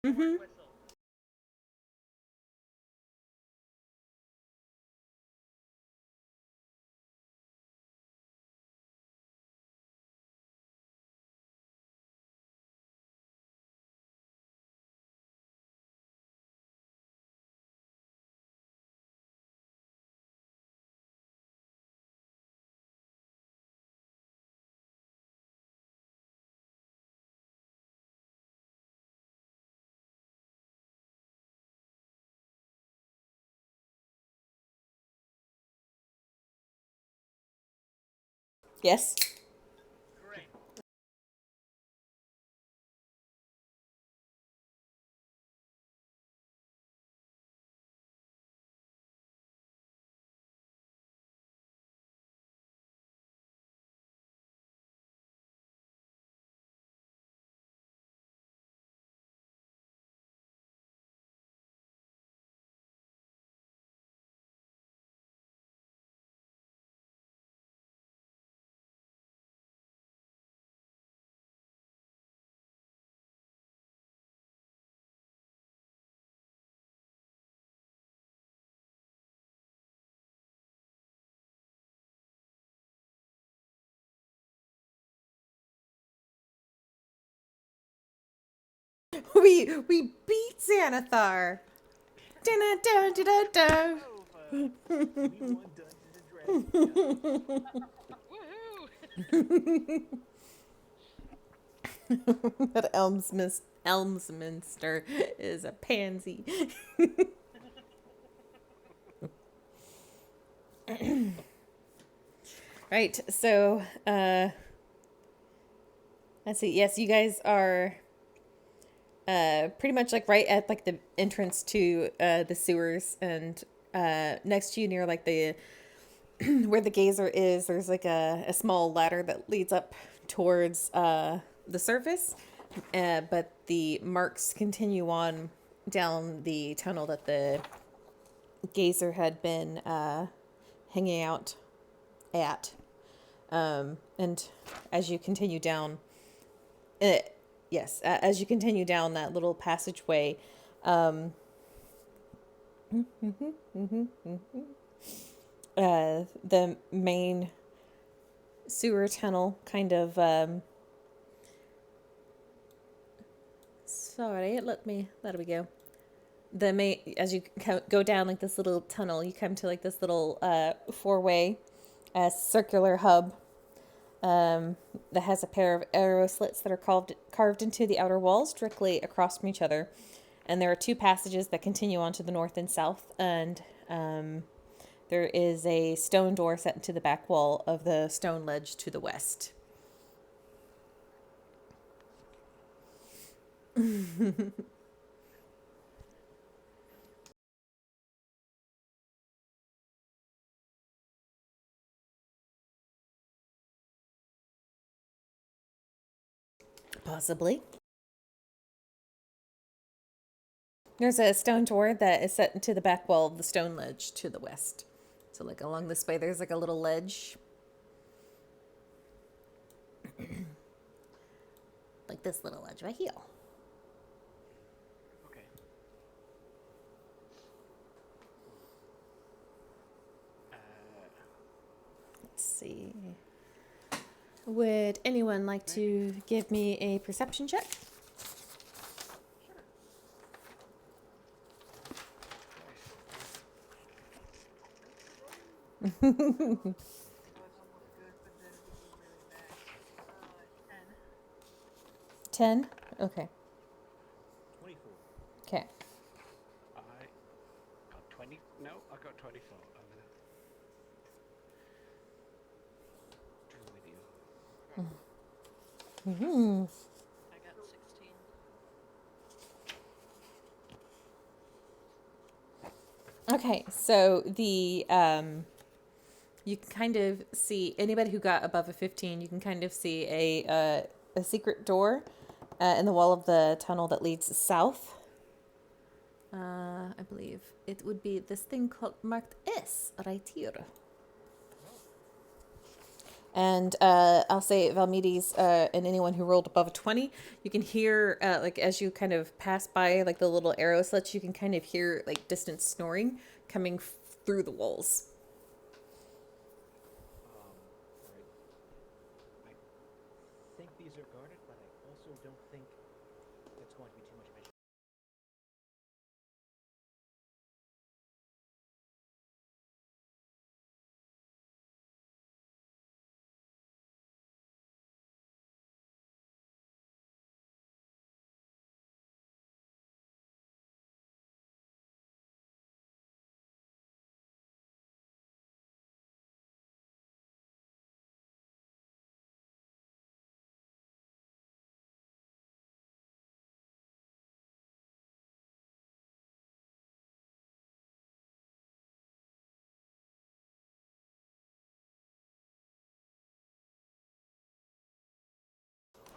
Mm-hmm. Yes. We beat Xanathar. Dun-dun-dun-dun-dun. That Elmsminster is a pansy. Right, so let's see. Yes, you guys are pretty much like right at like the entrance to the sewers, and next to you near like the where the gazer is, there's like a small ladder that leads up towards the surface. But the marks continue on down the tunnel that the gazer had been hanging out at. And as you continue down, uh, yes, as you continue down that little passageway, the main sewer tunnel kind of. Sorry, There we go. The main, as you go down like this little tunnel, you come to like this little four-way circular hub that has a pair of arrow slits that are carved into the outer walls directly across from each other. And there are two passages that continue on to the north and south, and there is a stone door set into the back wall of the stone ledge to the west. Possibly. There's a stone door that is set into the back wall of the stone ledge to the west. So, like along this way, there's like a little ledge. Like this little ledge right here. Okay. Let's see. Would anyone like to give me a perception check? Ten. 10? Okay. 24. Okay. I got 20. No, I got 24. I'm gonna drew with you. Hmm. I got 16. Okay, so the you can kind of see anybody who got above a 15. You can kind of see a secret door in the wall of the tunnel that leads south. I believe it would be this thing called marked S right here. And I'll say Valmides and anyone who rolled above a 20, you can hear, like, as you kind of pass by, like, the little arrow slits, you can kind of hear, like, distant snoring coming through the walls. Right. I think these are guarded, but I also don't think that's going to be too much of a.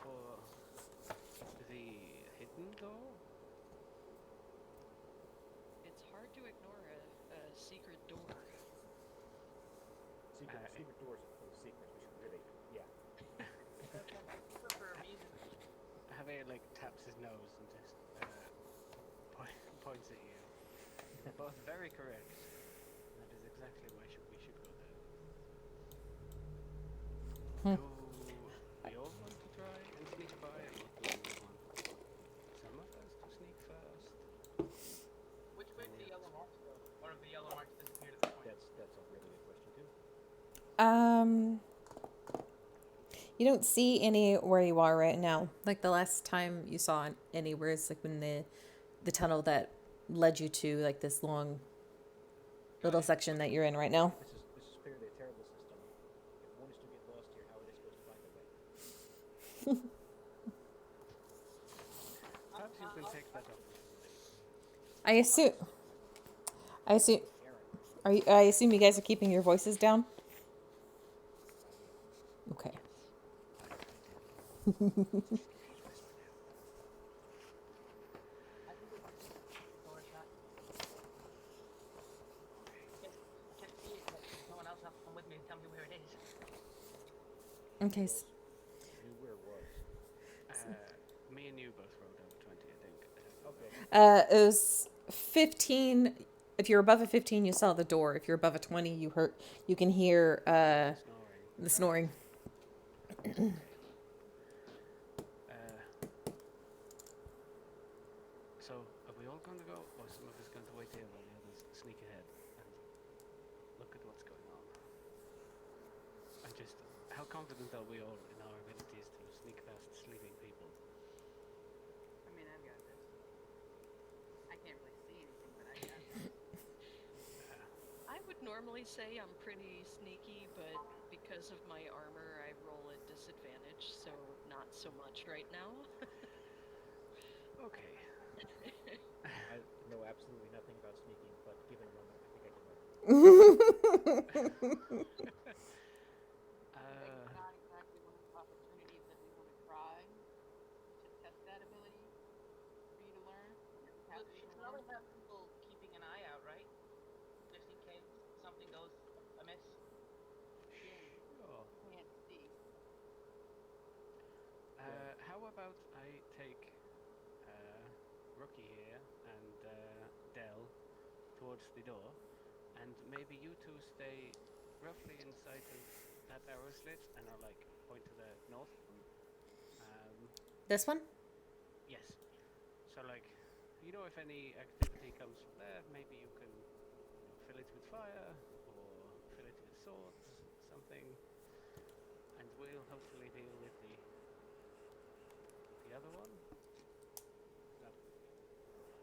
For the hidden door? It's hard to ignore a secret door. Secret doors are full of secrets. We should really, yeah. For a reason. Javier like taps his nose and just points at you. Both very correct. That is exactly why we should go there. Hmm. Do we all want to try and sneak by, or do you want some of us to sneak first? Which way did the yellow marks go? Or have the yellow marks disappeared at this point? That's a really good question too. You don't see any where you are right now. Like the last time you saw anywhere is like when the tunnel that led you to like this long little section that you're in right now. This is clearly a terrible system. If one is to get lost here, how are they supposed to find their way? Perhaps you can take that up with somebody. I assume. Aaron, I assume you guys are keeping your voices down. Okay. I do. I think it's door shut. Can't see it, but someone else have to come with me and tell me where it is. Okay. knew where it was. Me and you both rolled over 20, I think. Okay. It was 15. If you're above a 15, you saw the door. If you're above a 20, you can hear Snoring. the snoring. So, are we all going to go, or some of us going to wait here while the others sneak ahead and look at what's going on? And just, how confident are we all in our abilities to sneak past sleeping people? I mean, I've got this. I can't really see anything, but I got this. I would normally say I'm pretty sneaky, but because of my armor, I roll at disadvantage, so not so much right now. Okay. I know absolutely nothing about sneaking, but given a moment, I think I can learn. It's not exactly one of those opportunities that we want to try to test that ability for you to learn. You should always have people keeping an eye out, right? Just in case something goes amiss. Sure. Can't see. How about I take Rookie here and Dell towards the door, and maybe you two stay roughly in sight of that arrow slit, and I'll like point to the north. This one? Yes. So like, if any activity comes from there, maybe you can fill it with fire or fill it with swords, something, and we'll hopefully deal with the other one. That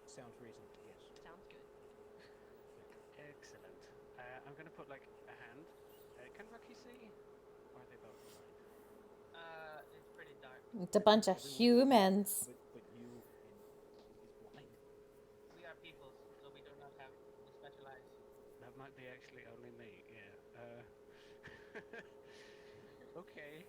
sounds reasonable, yes. Sounds good. Excellent. I'm gonna put like a hand. Can Rocky see? Or are they both blind? It's pretty dark. It's a bunch of humans. But you is blind. We are peoples, so we do not have specialized. That might be actually only me. Yeah. Okay.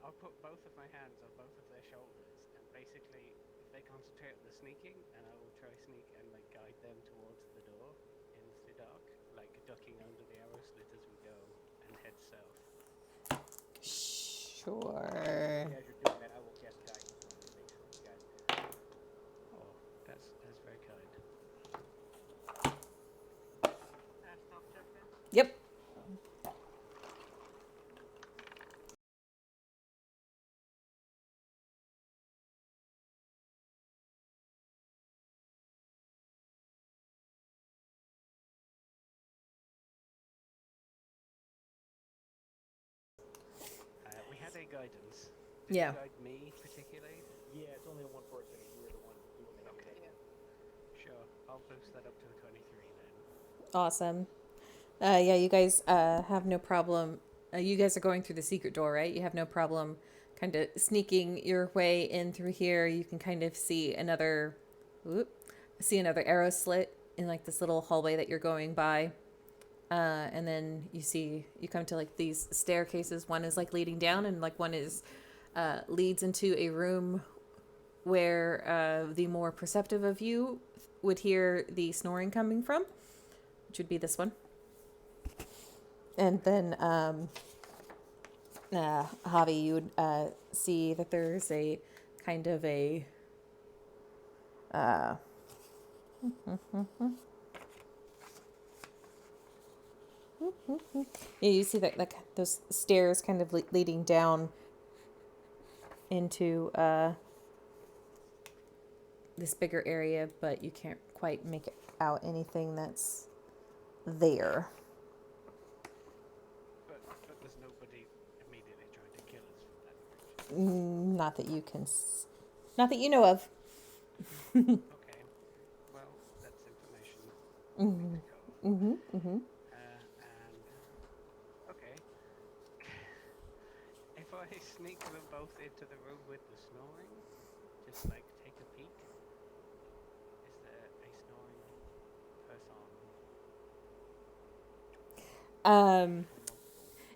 I'll put both of my hands on both of their shoulders, and basically, if they concentrate on the sneaking, and I will try sneak and like guide them towards the door in the dark, like ducking under the arrow slit as we go and head south. Sure. As you're doing that, I will cast guidance on you to make sure you guys get it. Oh, that's very kind. Stealth check then. Yep. We had a guidance. Did Yeah. you guide me particularly? Yeah, it's only on one person, and you were the one doing the heavy Okay. lifting. Sure. I'll boost that up to a 23 then. Awesome. Yeah, you guys have no problem. You guys are going through the secret door, right? You have no problem kind of sneaking your way in through here. You can kind of see another arrow slit in like this little hallway that you're going by. And then you come to like these staircases. One is like leading down, and like one is leads into a room where the more perceptive of you would hear the snoring coming from, which would be this one. And then Javi, you would see that there's a kind of a yeah, you see that like those stairs kind of leading down into this bigger area, but you can't quite make out anything that's there. But there's nobody immediately trying to kill us from that direction. Not that you know of. Okay. Well, that's information. Mm-hmm. And okay. If I sneak them both into the room with the snoring, just like take a peek. Is there a snoring person?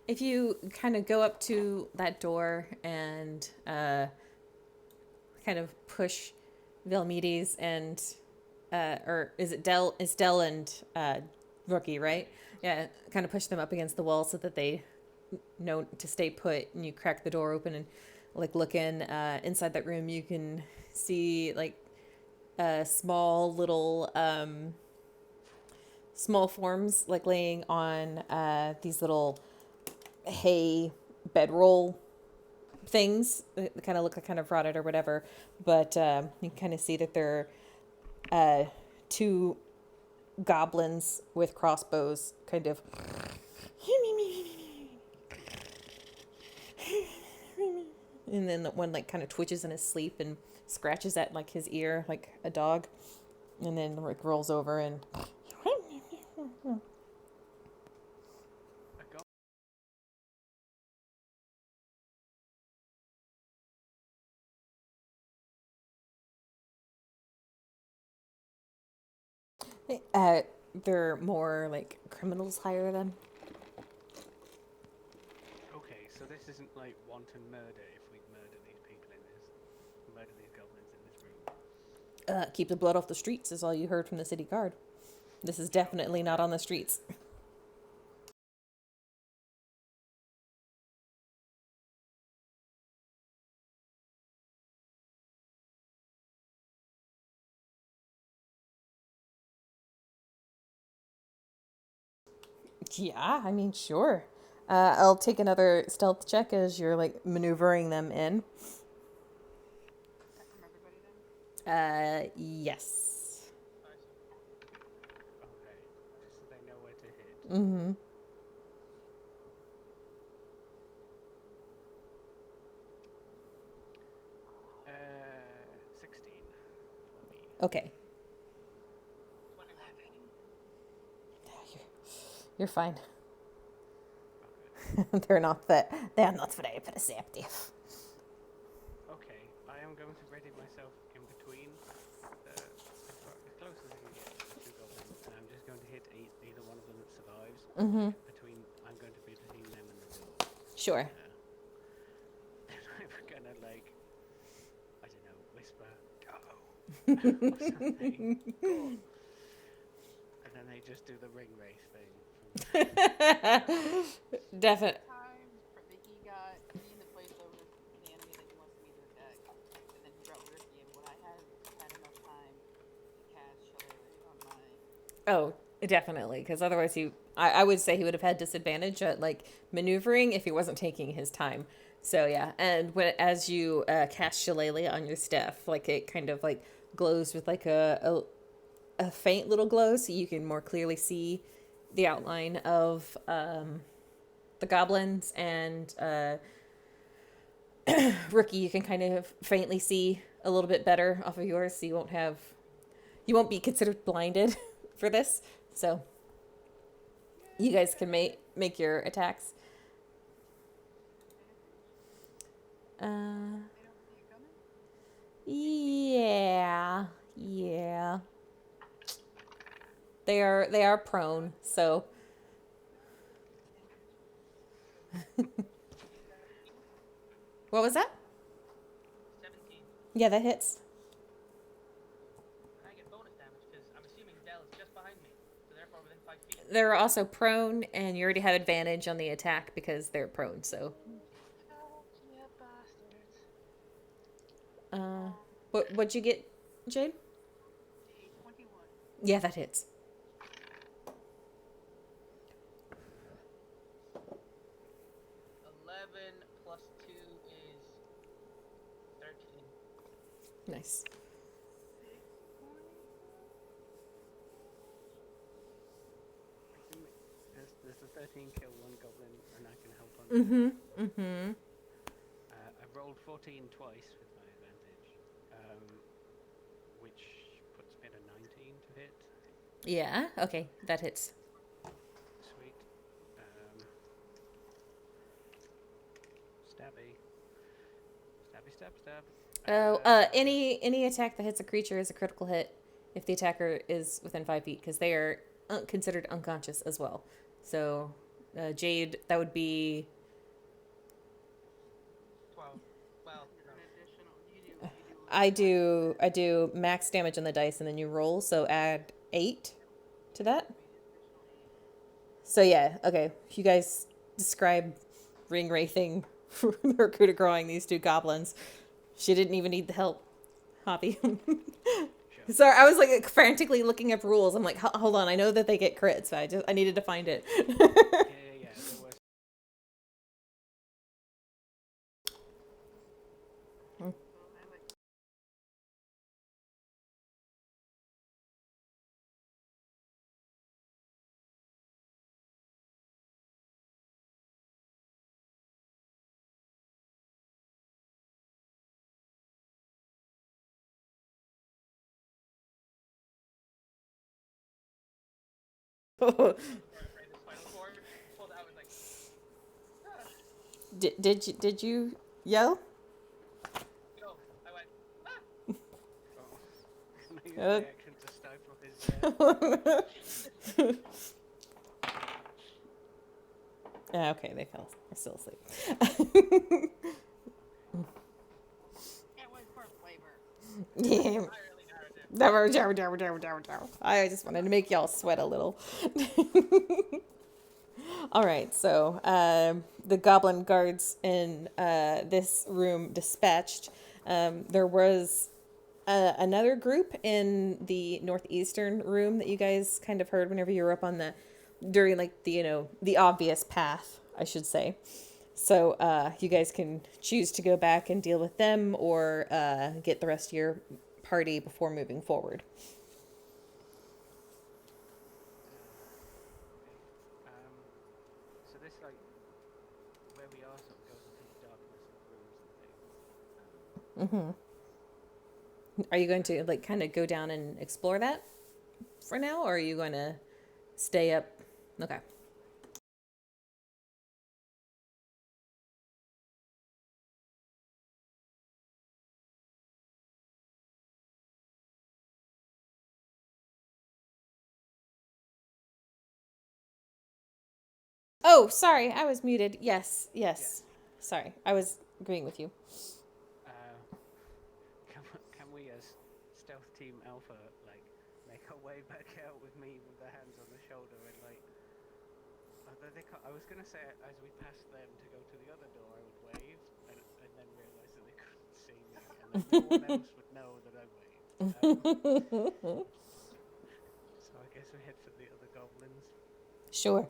If you kind of go up to that door and kind of push Velmides and or is it Dell? It's Dell and Rookie, right? Yeah, kind of push them up against the wall so that they know to stay put. And you crack the door open and like look in. Inside that room, you can see like small little small forms like laying on these little hay bedroll things that kind of look like kind of rotted or whatever, but you can kind of see that there are two goblins with crossbows kind of and then the one like kind of twitches in his sleep and scratches at like his ear like a dog, and then Rick rolls over and A goblin. they're more like criminals hire them. Okay, so this isn't like wanton murder if we murder these people in this, murder these goblins in this room. Keep the blood off the streets is all you heard from the city guard. This is definitely not on the streets. Yeah, I mean, sure. I'll take another stealth check as you're like maneuvering them in. Is that from everybody then? Yes. Okay, so they know where to hit. Mm-hmm. 16 for me. Okay. 21. You're fine. Okay. They're not very perceptive. Okay, I am going to ready myself in between as close as I can get to the two goblins, and I'm just going to hit either one of them that survives. Mm-hmm. I'm going to be between them and the door. Sure. And I'm gonna like, I don't know, whisper, go, or something. Go. And then they just do the ring race thing. Definitely. Time Vicky got me in the place of Oh, definitely, because otherwise I would say he would have had disadvantage at like maneuvering if he wasn't taking his time. So yeah, and as you cast Shillelagh on your staff, like it kind of like glows with like a faint little glow, so you can more clearly see the outline of the goblins, and Rookie, you can kind of faintly see a little bit better off of yours, so you won't be considered blinded for this. So you guys can make your attacks. Uh, They don't see you coming? yeah, yeah. They are prone, so what was that? 17. Yeah, that hits. And I get bonus damage because I'm assuming Dell is just behind me, so therefore within 5 feet. They're also prone, and you already have advantage on the attack because they're prone. So, Yeah, bastards. uh, what'd you get, Jade? A 21. Yeah, that hits. 11 plus 2 is 13. Nice. 6 points. There's a 13 kill one goblin, and I can help on. I've rolled 14 twice with my advantage, which puts me at a 19 to hit. Yeah. Okay, that hits. Sweet. Stabby. Stabby, stab, stab. Oh, any attack that hits a creature is a critical hit if the attacker is within 5 feet, because they are considered unconscious as well. So, Jade, that would be 12. Well, Is no. there an additional? You do. I do max damage on the dice, and then you roll. So add 8 to that. Be an additional 8. So yeah, okay. You guys describe ring wraithing, recruiter growing these two goblins. She didn't even need the help, Hoppy. Sure. Sorry, I was like frantically looking up rules. I'm like, hold on, I know that they get crits. I needed to find it. Yeah. There was. So I like. Right, this final chord pulled out was like, ah, did you yell? go. I went, ah. Oh. Can I use Uh, my action to stifle his? Okay, they fell. They're still asleep. Can't wait for flavor. Yeah. Entirely narrative. I just wanted to make y'all sweat a little. All right, so the goblin guards in this room dispatched. There was another group in the northeastern room that you guys kind of heard whenever you were up on during like the obvious path, I should say. So you guys can choose to go back and deal with them, or get the rest of your party before moving forward. So this like where we are sort of goes into the darkness of rooms and things. Are you going to like kind of go down and explore that for now, or are you going to stay up? Okay. Oh, sorry, I was muted. Yes, yes. Sorry, I was agreeing with you. Can we as stealth team alpha like make our way back out with me with the hands on the shoulder and like I was gonna say as we passed them to go to the other door I would wave and then realise that they couldn't see me and that no one else would know that I waved. So I guess we head for the other goblins. Sure.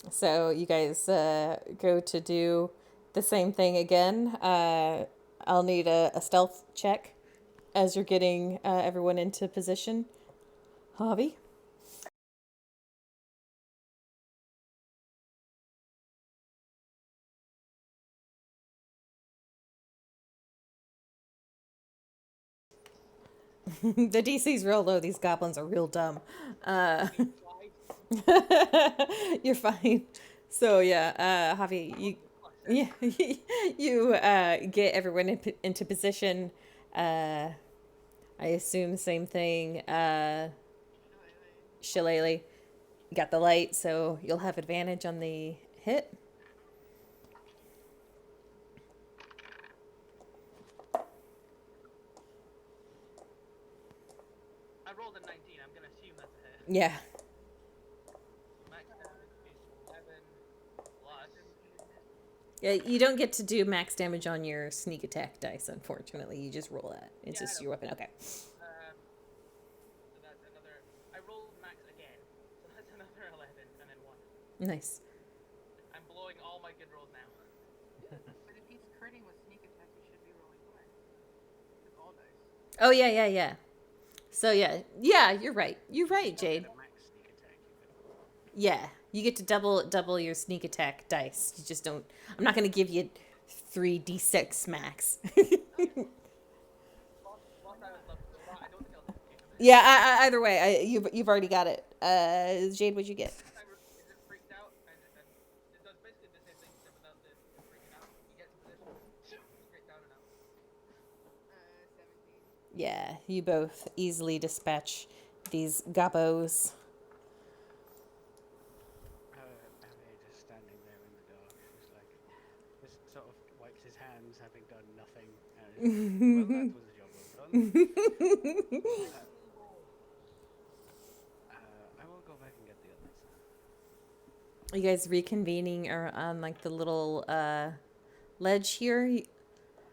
So you guys go to do the same thing again. I'll need a stealth check as you're getting everyone into position. Javi? The DC's real low. These goblins are real dumb. You're fine. So yeah, Javi, yeah, you get everyone into position. I assume same thing. Shillelagh, you got the light, so you'll have advantage on the hit. I rolled a 19. I'm gonna assume that's a hit. Yeah. Max damage is 11 plus. Yeah, you don't get to do max damage on your sneak attack dice, unfortunately. You just roll that. It's Yeah, I just know. your weapon. Okay. So that's another. I rolled max again, so that's another 11 and then 1. Nice. I'm blowing all my good rolls now. But if he's critting with sneak attack, he should be rolling high. With all dice. Oh, yeah. So, yeah, you're right. You're right, Jade. A max sneak attack, you could. Yeah, you get to double your sneak attack dice. You just don't. I'm not going to give you 3d6 max. Whilst I was left, I don't think I'll do it. Yeah, either way, you've already got it. Jade, what'd you get? Is it freaked out? And it does basically the same thing except without the freaking out. You get to position, straight down and out. 17. Yeah, you both easily dispatch these gobbos. Javier just standing there in the dark, just like, just sort of wipes his hands, having done nothing. Well, that was a job well done. I will go back and get the others. You guys reconvening or on like the little ledge here?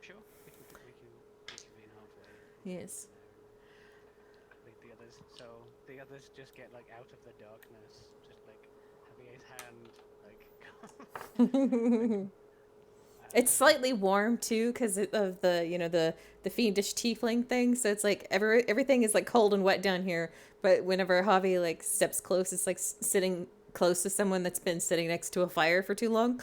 Sure, we can reconvene halfway. Yes. Lead the others. So the others just get like out of the darkness, just like Javier's hand, like. It's slightly warm too because of the fiendish tiefling thing. So it's like everything is like cold and wet down here. But whenever Javi like steps close, it's like sitting close to someone that's been sitting next to a fire for too long.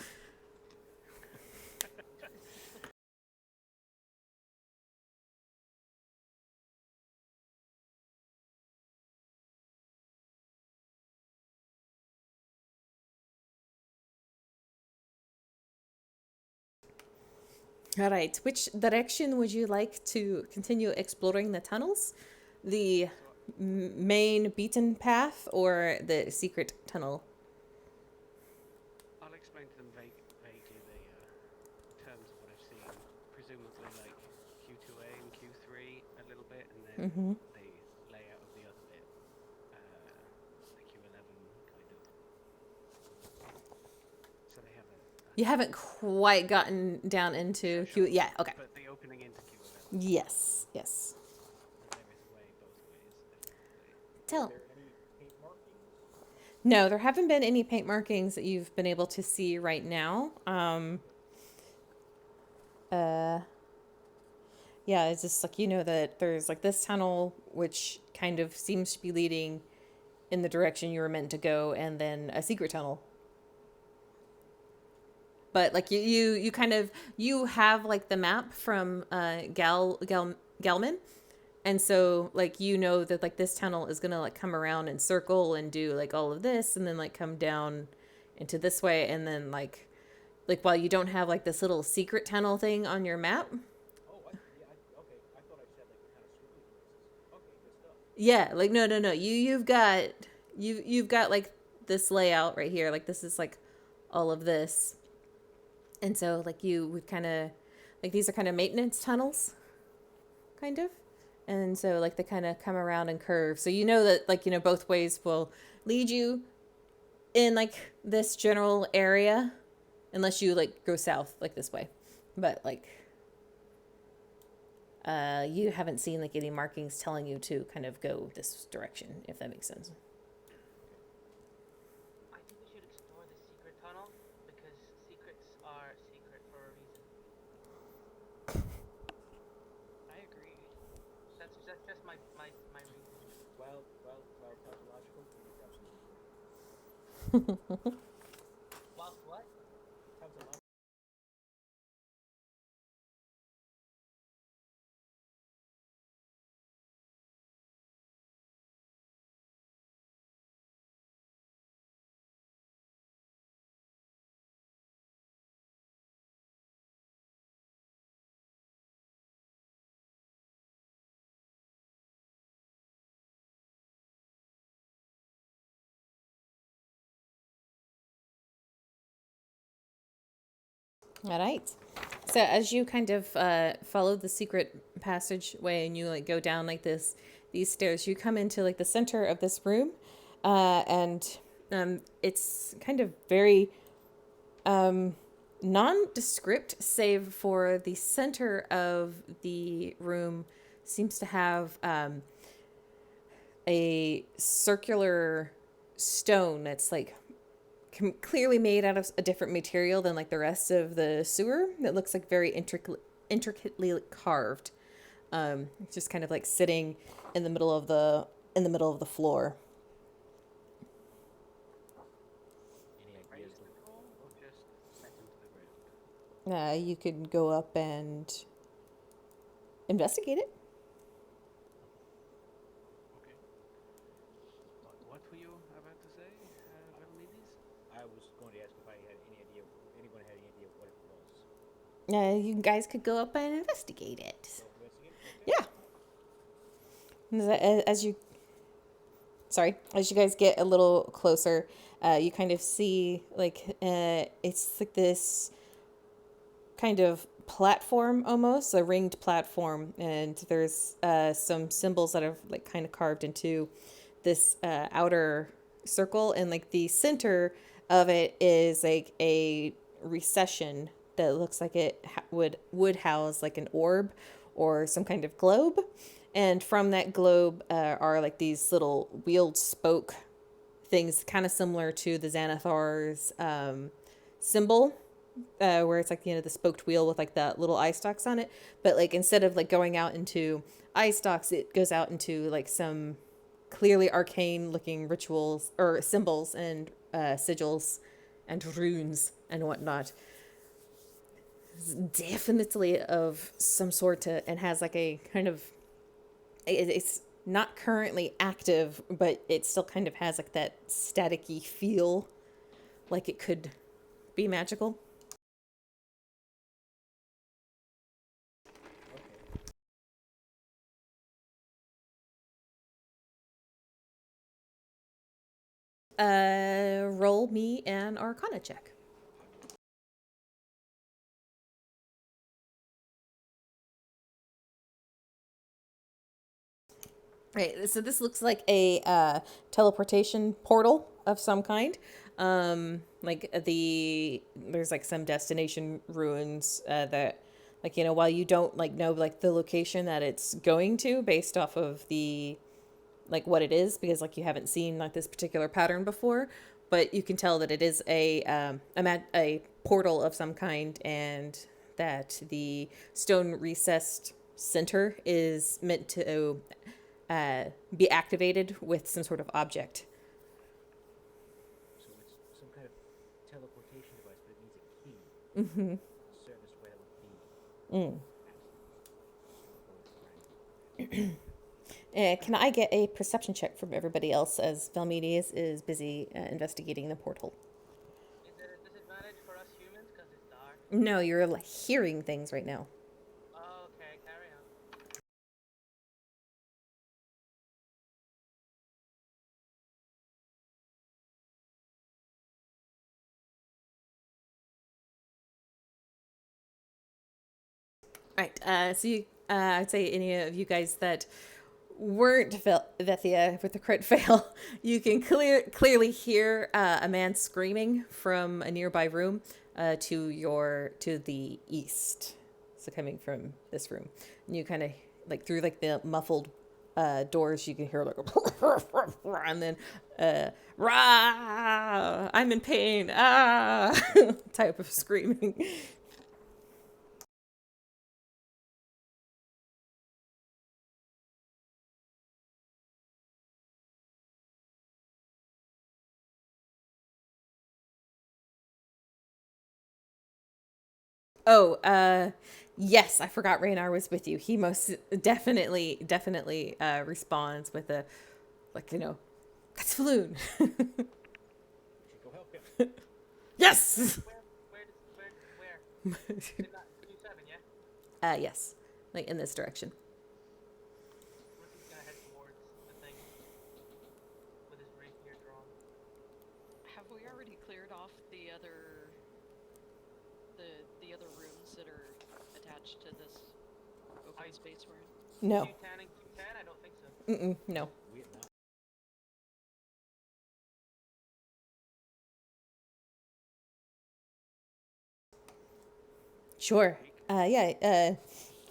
All right. Which direction would you like to continue exploring the tunnels? The main beaten path or the secret tunnel? I'll explain to them vaguely the terms of what I've seen. Presumably like Q2A and Q3 a little bit, and then Mm-hmm. the layout of the other bit, the Q11 kind of. So they have a. You haven't quite gotten down into Sure. Yeah, okay. But the opening into Q11. Yes. There is a way both ways. Definitely. Tell. Are there any paint markings? No, there haven't been any paint markings that you've been able to see right now. Yeah, it's just like that there's like this tunnel which kind of seems to be leading in the direction you were meant to go, and then a secret tunnel. But like you kind of have like the map from Galman. And so like that like this tunnel is gonna like come around and circle and do like all of this and then like come down into this way, and then like while you don't have like this little secret tunnel thing on your map. Oh, okay. I thought I said like kind of swoopy places. Okay, good stuff. Yeah, like no. You've got like this layout right here. Like this is like all of this. And so like you would kind of like these are kind of maintenance tunnels kind of. And so like they kind of come around and curve. So that like both ways will lead you in like this general area unless you like go south like this way. But like You haven't seen like any markings telling you to kind of go this direction, if that makes sense. I think we should explore the secret tunnel because secrets are secret for a reason. I agree. That's just my reason. Well, tautological, you're absolutely correct. Whilst what? Tautological. All right. So as you kind of follow the secret passageway and you like go down like these stairs, you come into like the center of this room, and it's kind of very nondescript, save for the center of the room seems to have a circular stone that's like clearly made out of a different material than like the rest of the sewer. That looks like very intricately carved. It's just kind of like sitting in the middle of the floor. Any Raise ideas? the door or just set into the ground? You could go up and investigate it. Okay. What were you about to say, Velmides? I was going to ask if I had any idea, anyone had any idea what it was. You guys could go up and investigate it. So investigate? Okay. Yeah. As you, sorry, as you guys get a little closer, you kind of see like it's like this kind of platform, almost a ringed platform, and there's some symbols that are like kind of carved into this outer circle, and like the center of it is like a recession that looks like it would house like an orb or some kind of globe, and from that globe are like these little wheeled spoke things, kind of similar to the Xanathar's symbol, where it's like, you know, the spoked wheel with like the little eye stalks on it. But like instead of like going out into eye stalks, it goes out into like some clearly arcane looking rituals or symbols and sigils and runes and whatnot. It's definitely of some sort and has like a kind of, it's not currently active, but it still kind of has like that staticky feel, like it could be magical. Okay. Roll me an Arcana check. Right, so this looks like a teleportation portal of some kind. Like there's like some destination ruins that, like, you know, while you don't like know like the location that it's going to based off of the like what it is, because like you haven't seen like this particular pattern before, but you can tell that it is a portal of some kind, and that the stone recessed center is meant to be activated with some sort of object. So it's some kind of teleportation device, but it needs a key. Mm-hmm. Service where that would be. Can I get a perception check from everybody else as Velmides is busy investigating the portal? Is there a disadvantage for us humans because it's dark? No, you're like, hearing things right now. Okay, carry on. Right. So you, I'd say any of you guys that weren't Vethia with the crit fail, you can clearly hear a man screaming from a nearby room to the east. So coming from this room, you kind of like through like the muffled doors, you can hear like and then rah, I'm in pain, type of screaming. Oh, yes, I forgot Raynar was with you. He most definitely responds with a, like, that's Floon. Should go help him. Yes! Where? In that Q7, yeah? Yes, like in this direction. Rookie's gonna head towards the thing with his rapier drawn. Have we already cleared off the other rooms that are attached to this open space we're in? No. Q10 and Q10? I don't think so. No. We have not. Sure. Yeah.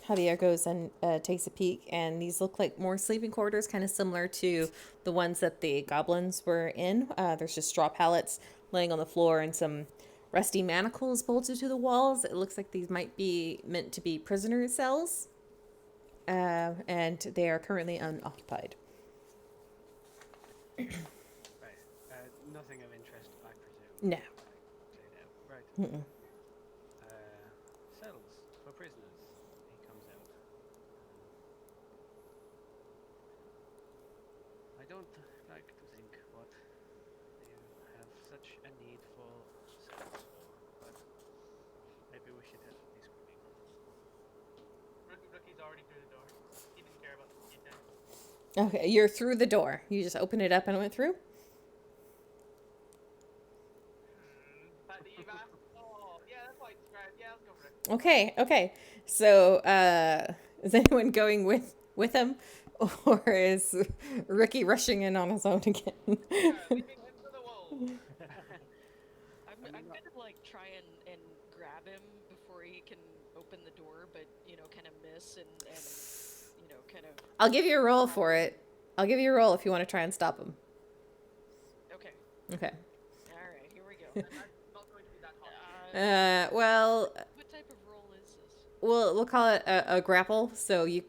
Javier goes and takes a peek, and these look like more sleeping quarters, kind of similar to the ones that the goblins were in. There's just straw pallets laying on the floor and some rusty manacles bolted to the walls. It looks like these might be meant to be prisoner cells, and they are currently unoccupied. Right. Nothing of interest, I presume. No. Say no. Right. Mm-mm. Cells for prisoners. He comes out. I don't like to think what you have such a need for cells for, but maybe we should have these screaming. Rookie's already through the door. He didn't care about the Q10. Okay, you're through the door. You just opened it up and went through? But you've asked. Oh, yeah, that's why I described. Yeah, let's go for it. Okay. So, is anyone going with him, or is Ricky rushing in on his own again? Yeah, leaving him to the wolves. I'm gonna like try and grab him before he can open the door, but kind of miss and kind of. I'll give you a roll for it. I'll give you a roll if you want to try and stop him. Okay. Okay. All right. Here we go. I'm not going to be that hot. Well, What type of roll is this? we'll call it a grapple. So you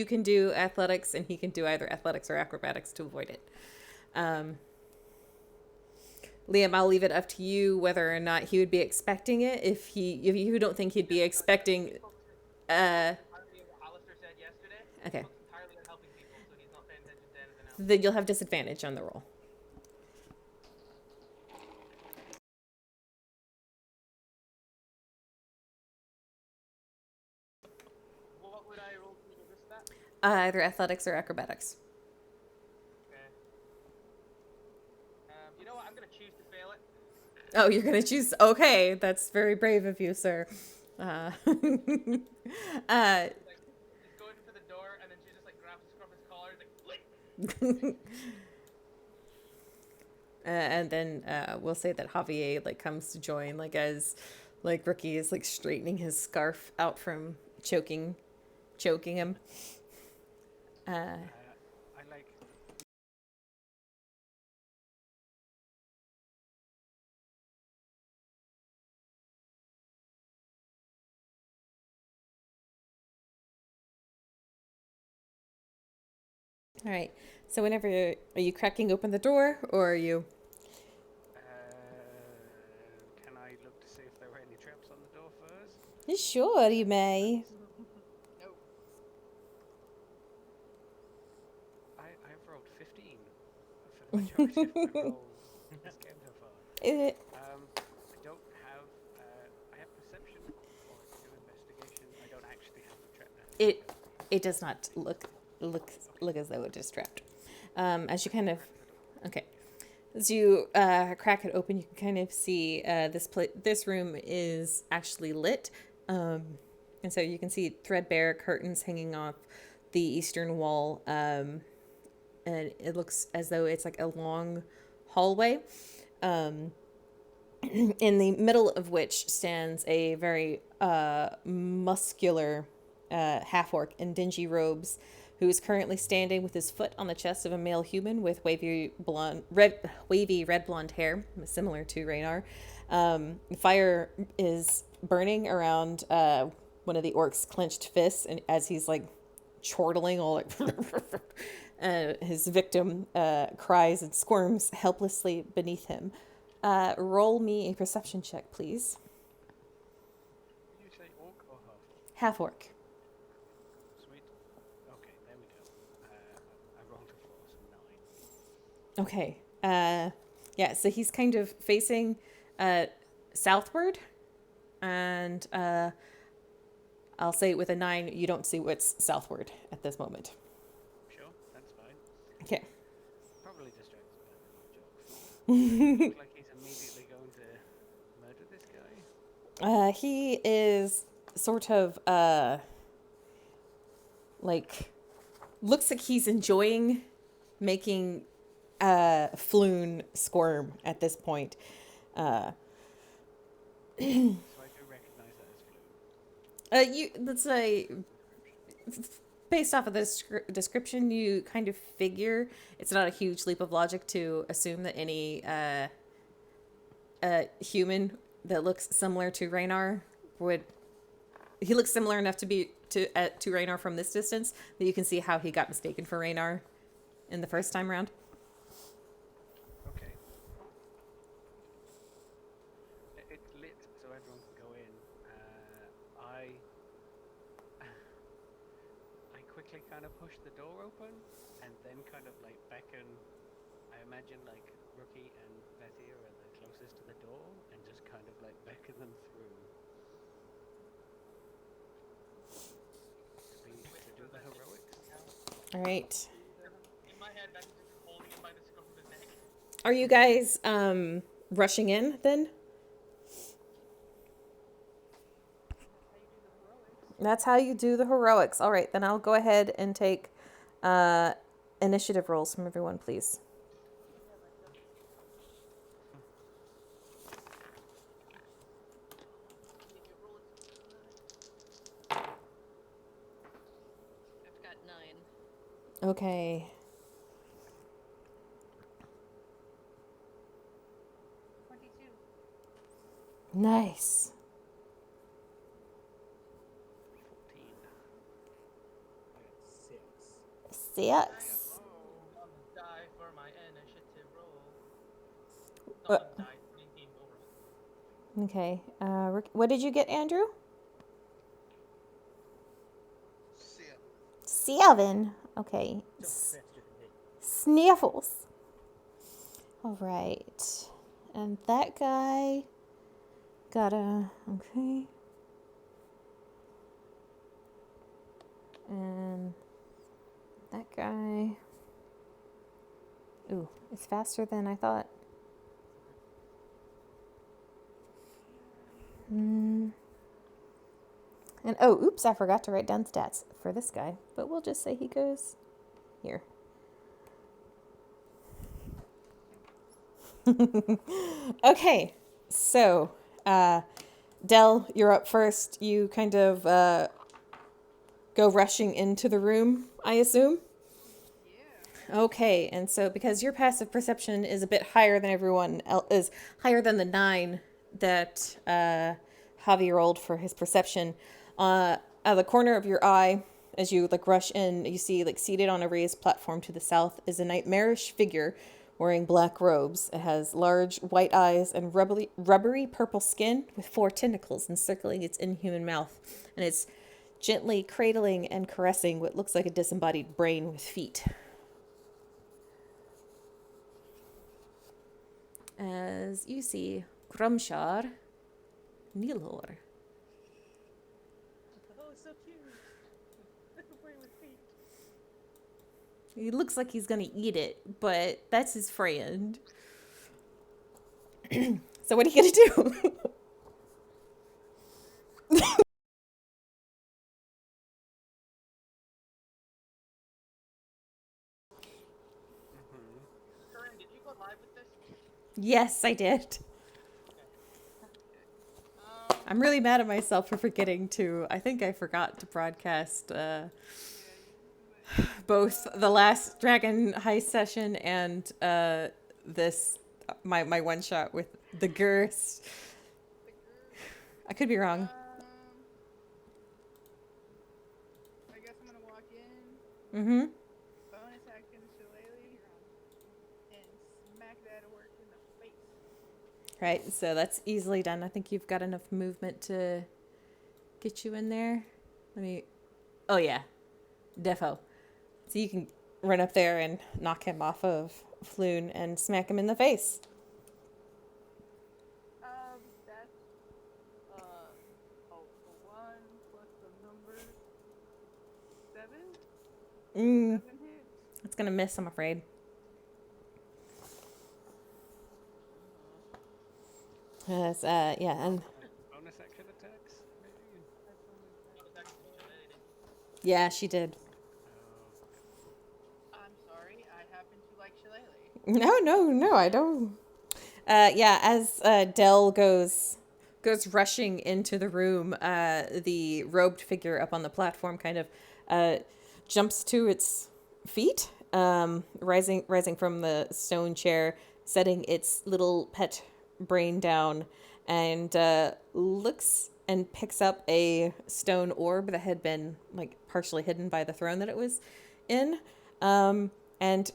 can do athletics, and he can do either athletics or acrobatics to avoid it. Liam, I'll leave it up to you whether or not he would be expecting it. If you don't think he'd be expecting, Apparently what Alistair said yesterday. okay, Focused entirely on helping people, so he's not paying attention to anything else. then you'll have disadvantage on the roll. What would I roll to resist that? Either athletics or acrobatics. Okay. You know what? I'm gonna choose to fail it. Oh, you're gonna choose. Okay, that's very brave of you, sir. He's going for the door, and then she just like grabs his from his collar, and like. And then we'll say that Javier like comes to join, like as like Rookie is like straightening his scarf out from choking him. I like. All right. So whenever are you cracking open the door, or are you? Can I look to see if there were any traps on the door first? Sure, you may. No. I've rolled 15 for the majority of my rolls this game so far. It, I don't have. I have perception or do investigation. I don't actually have the trap now. it does not look as though it is trapped. As you kind of, okay, as you crack it open, you can kind of see this room is actually lit, and so you can see threadbare curtains hanging off the eastern wall, and it looks as though it's like a long hallway, in the middle of which stands a very muscular half-orc in dingy robes who is currently standing with his foot on the chest of a male human with wavy red blonde hair, similar to Raynar. Fire is burning around one of the orc's clenched fists, and as he's like chortling, all like his victim cries and squirms helplessly beneath him. Roll me a perception check, please. Did you say orc or half? Half orc. Sweet. Okay, there we go. I rolled a 4, so 9. Okay. Yeah, so he's kind of facing southward, and I'll say with a 9, you don't see what's southward at this moment. Sure, that's fine. Okay. Probably distracted by the jokes. Looks like he's immediately going to murder this guy. He is sort of like looks like he's enjoying making Floon squirm at this point. So I do recognize that as Floon. You let's say based off of this description, you kind of figure it's not a huge leap of logic to assume that any human that looks similar to Raynar would. He looks similar enough to be to Raynar from this distance that you can see how he got mistaken for Raynar in the first time round. Okay. It's lit, so everyone can go in. I quickly kind of push the door open, and then kind of like beckon. I imagine like Rookie and Vezir are the closest to the door, and just kind of like beckon them through. To do the heroics. All right. In my head, that's just holding him by the scruff of his neck. Are you guys rushing in then? That's how you do the heroics. All right, then I'll go ahead and take initiative rolls from everyone, please. I've got 9. Okay. 22. Nice. 14. I got 6. 6. Oh, none die for my initiative roll. Uh, None died. 19 overall. Okay. What did you get, Andrew? 7. Okay. Don't faster than me. Sniffles. All right. And that guy got a... Okay. And that guy... Ooh, it's faster than I thought. And oh, oops, I forgot to write down stats for this guy. But we'll just say he goes here. Okay, so Del, you're up first. You kind of go rushing into the room, I assume? Yeah. Okay, and so because your passive perception is a bit higher than everyone else, is higher than the 9 that Javi rolled for his perception, out of the corner of your eye, as you like rush in, you see like seated on a raised platform to the south is a nightmarish figure wearing black robes. It has large white eyes and rubbery purple skin with 4 tentacles encircling its inhuman mouth, and it's gently cradling and caressing what looks like a disembodied brain with feet. As you see, Grumshar Nilor. Oh, so cute. Little boy with feet. He looks like he's gonna eat it, but that's his friend. So what are you gonna do? Corinne, did you go live with this? Yes, I did. I'm really mad at myself for forgetting to. I think I forgot to broadcast both the last Dragon Heist session and this my one shot with the Gurst. The group. I could be wrong. I guess I'm gonna walk in, Mm-hmm. bonus action shillelagh, and smack that orc in the face. Right, so that's easily done. I think you've got enough movement to get you in there. Let me. Oh yeah, defo. So you can run up there and knock him off of Floon and smack him in the face. That's a 1 plus the number 7. Mm, 7 hits. it's gonna miss, I'm afraid. Yes, yeah, and Bonus action attacks, maybe? Bonus action shillelagh. yeah, she did. I'm sorry, I happen to like shillelagh. No, I don't. Yeah, as Dell goes rushing into the room, the robed figure up on the platform kind of jumps to its feet, rising from the stone chair, setting its little pet brain down, and looks and picks up a stone orb that had been like partially hidden by the throne that it was in, and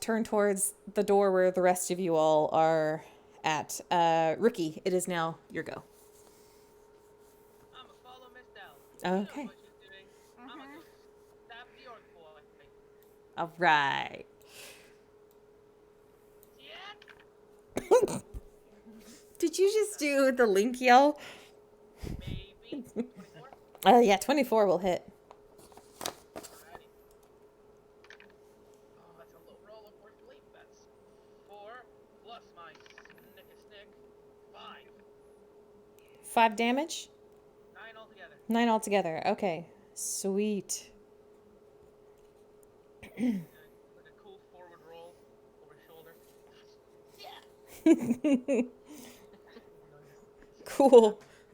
turn towards the door where the rest of you all are at. Rookie, it is now your go. I'ma follow Miss Dell. She knows Okay. what she's doing. I'ma go stab the orc boy. All right. Yeah, Did you just do the link yell? maybe. 24? Yeah, 24 will hit. Alrighty. Oh, that's a low roll, unfortunately. That's 4 plus my snick. 5. 5 damage? 9 altogether. 9 altogether. Okay. Sweet. Like a cool forward roll over shoulder.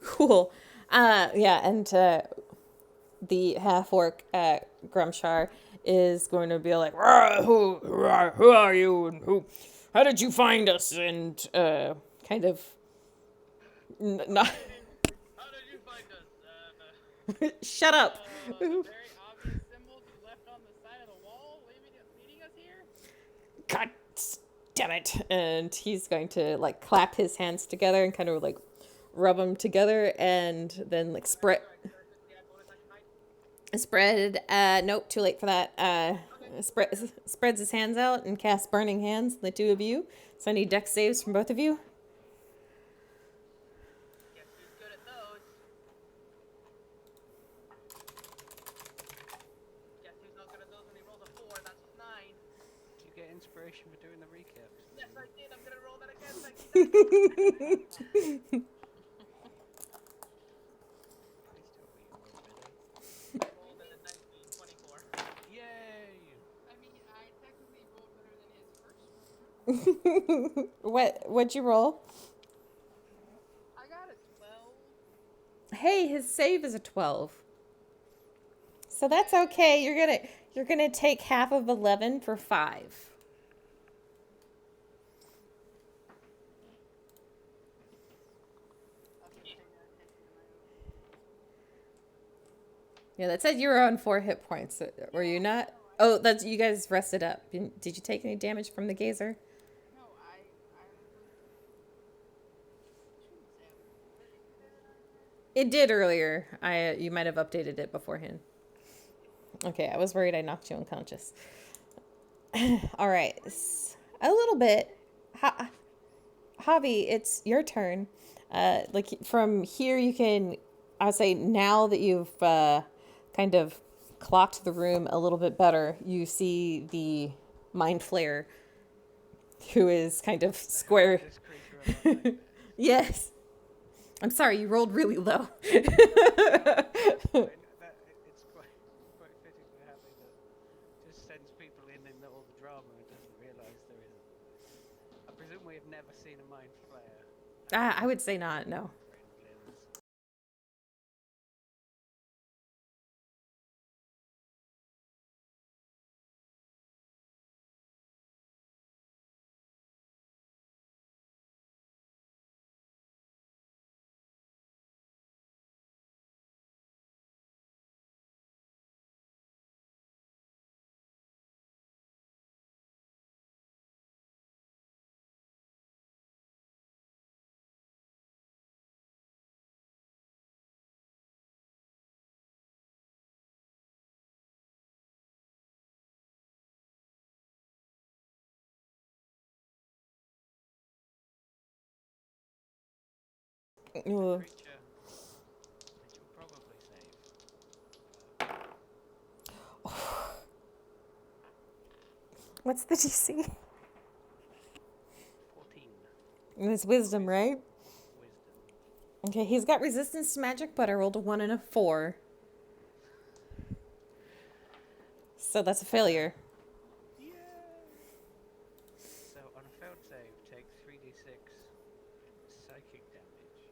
Cool. Yeah, and the half orc Grumshar is going to be like, who are you, and how did you find us, and kind of not. How did you find us? Shut up. The very obvious symbols you left on the side of the wall leading us here? God damn it. And he's going to like clap his hands together and kind of like rub them together and then like spread. Nope, too late for that. Spreads his hands out and casts Burning Hands, the two of you. So I need dex saves from both of you. Guess who's good at those? Guess who's not good at those when he rolls a 4? That's 9. Did you get inspiration for doing the recaps? Yes, I did. I'm gonna roll that again. Thank you. Please tell me you rolled better. I rolled a 19, 24. Yay! I mean, I technically rolled better than his first one. What'd you roll? I got a 12. Hey, his save is a 12. So that's okay. You're gonna take half of 11 for 5. Yeah, that said you were on 4 hit points. Were you not? Oh, that's you guys rested up. Did you take any damage from the gazer? No, I It did earlier. You might have updated it beforehand. Okay, I was worried I knocked you unconscious. All right, a little bit. Javi, it's your turn. Like from here, you can. I would say now that you've kind of clocked the room a little bit better, you see the mind flayer, who is kind of square. This creature alive. Yes. I'm sorry, you rolled really low. It's quite fitting for Happy that just sends people in all the drama and doesn't realise there is. I presume we have never seen a mind flare. I would say not, no. It's a Ooh. creature that you'll probably save. What's the DC? 14. It's wisdom, right? Wisdom. Okay, he's got resistance to magic, but I rolled a 1 and a 4. So that's a failure. Yay! So on a failed save, take 3d6 psychic damage.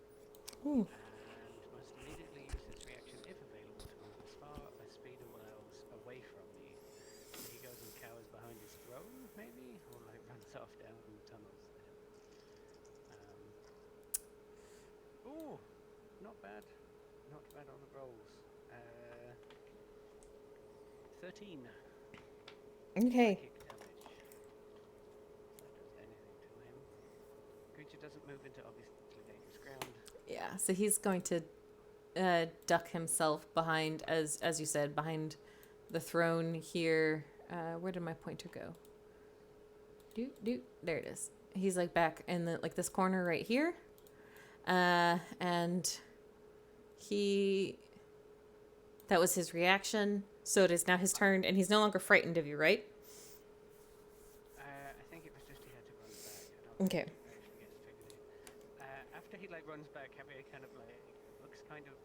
Ooh. And must immediately use this reaction if available to move as far as speed allows away from me. So he goes and cowers behind his throne, maybe? Or like runs off down tunnels there. Ooh! Not bad. Not bad on the rolls. 13 Okay. psychic damage. That does anything to him. Creature doesn't move into obviously dangerous ground. Yeah, so he's going to duck himself behind, as you said, behind the throne here. Where did my pointer go? There it is. He's like back in the like this corner right here. And that was his reaction. So it is now his turn, and he's no longer frightened of you, right? I think it was just he had to run back. I don't Okay. think it actually gets triggered in. After he like runs back, Javier kind of like looks kind of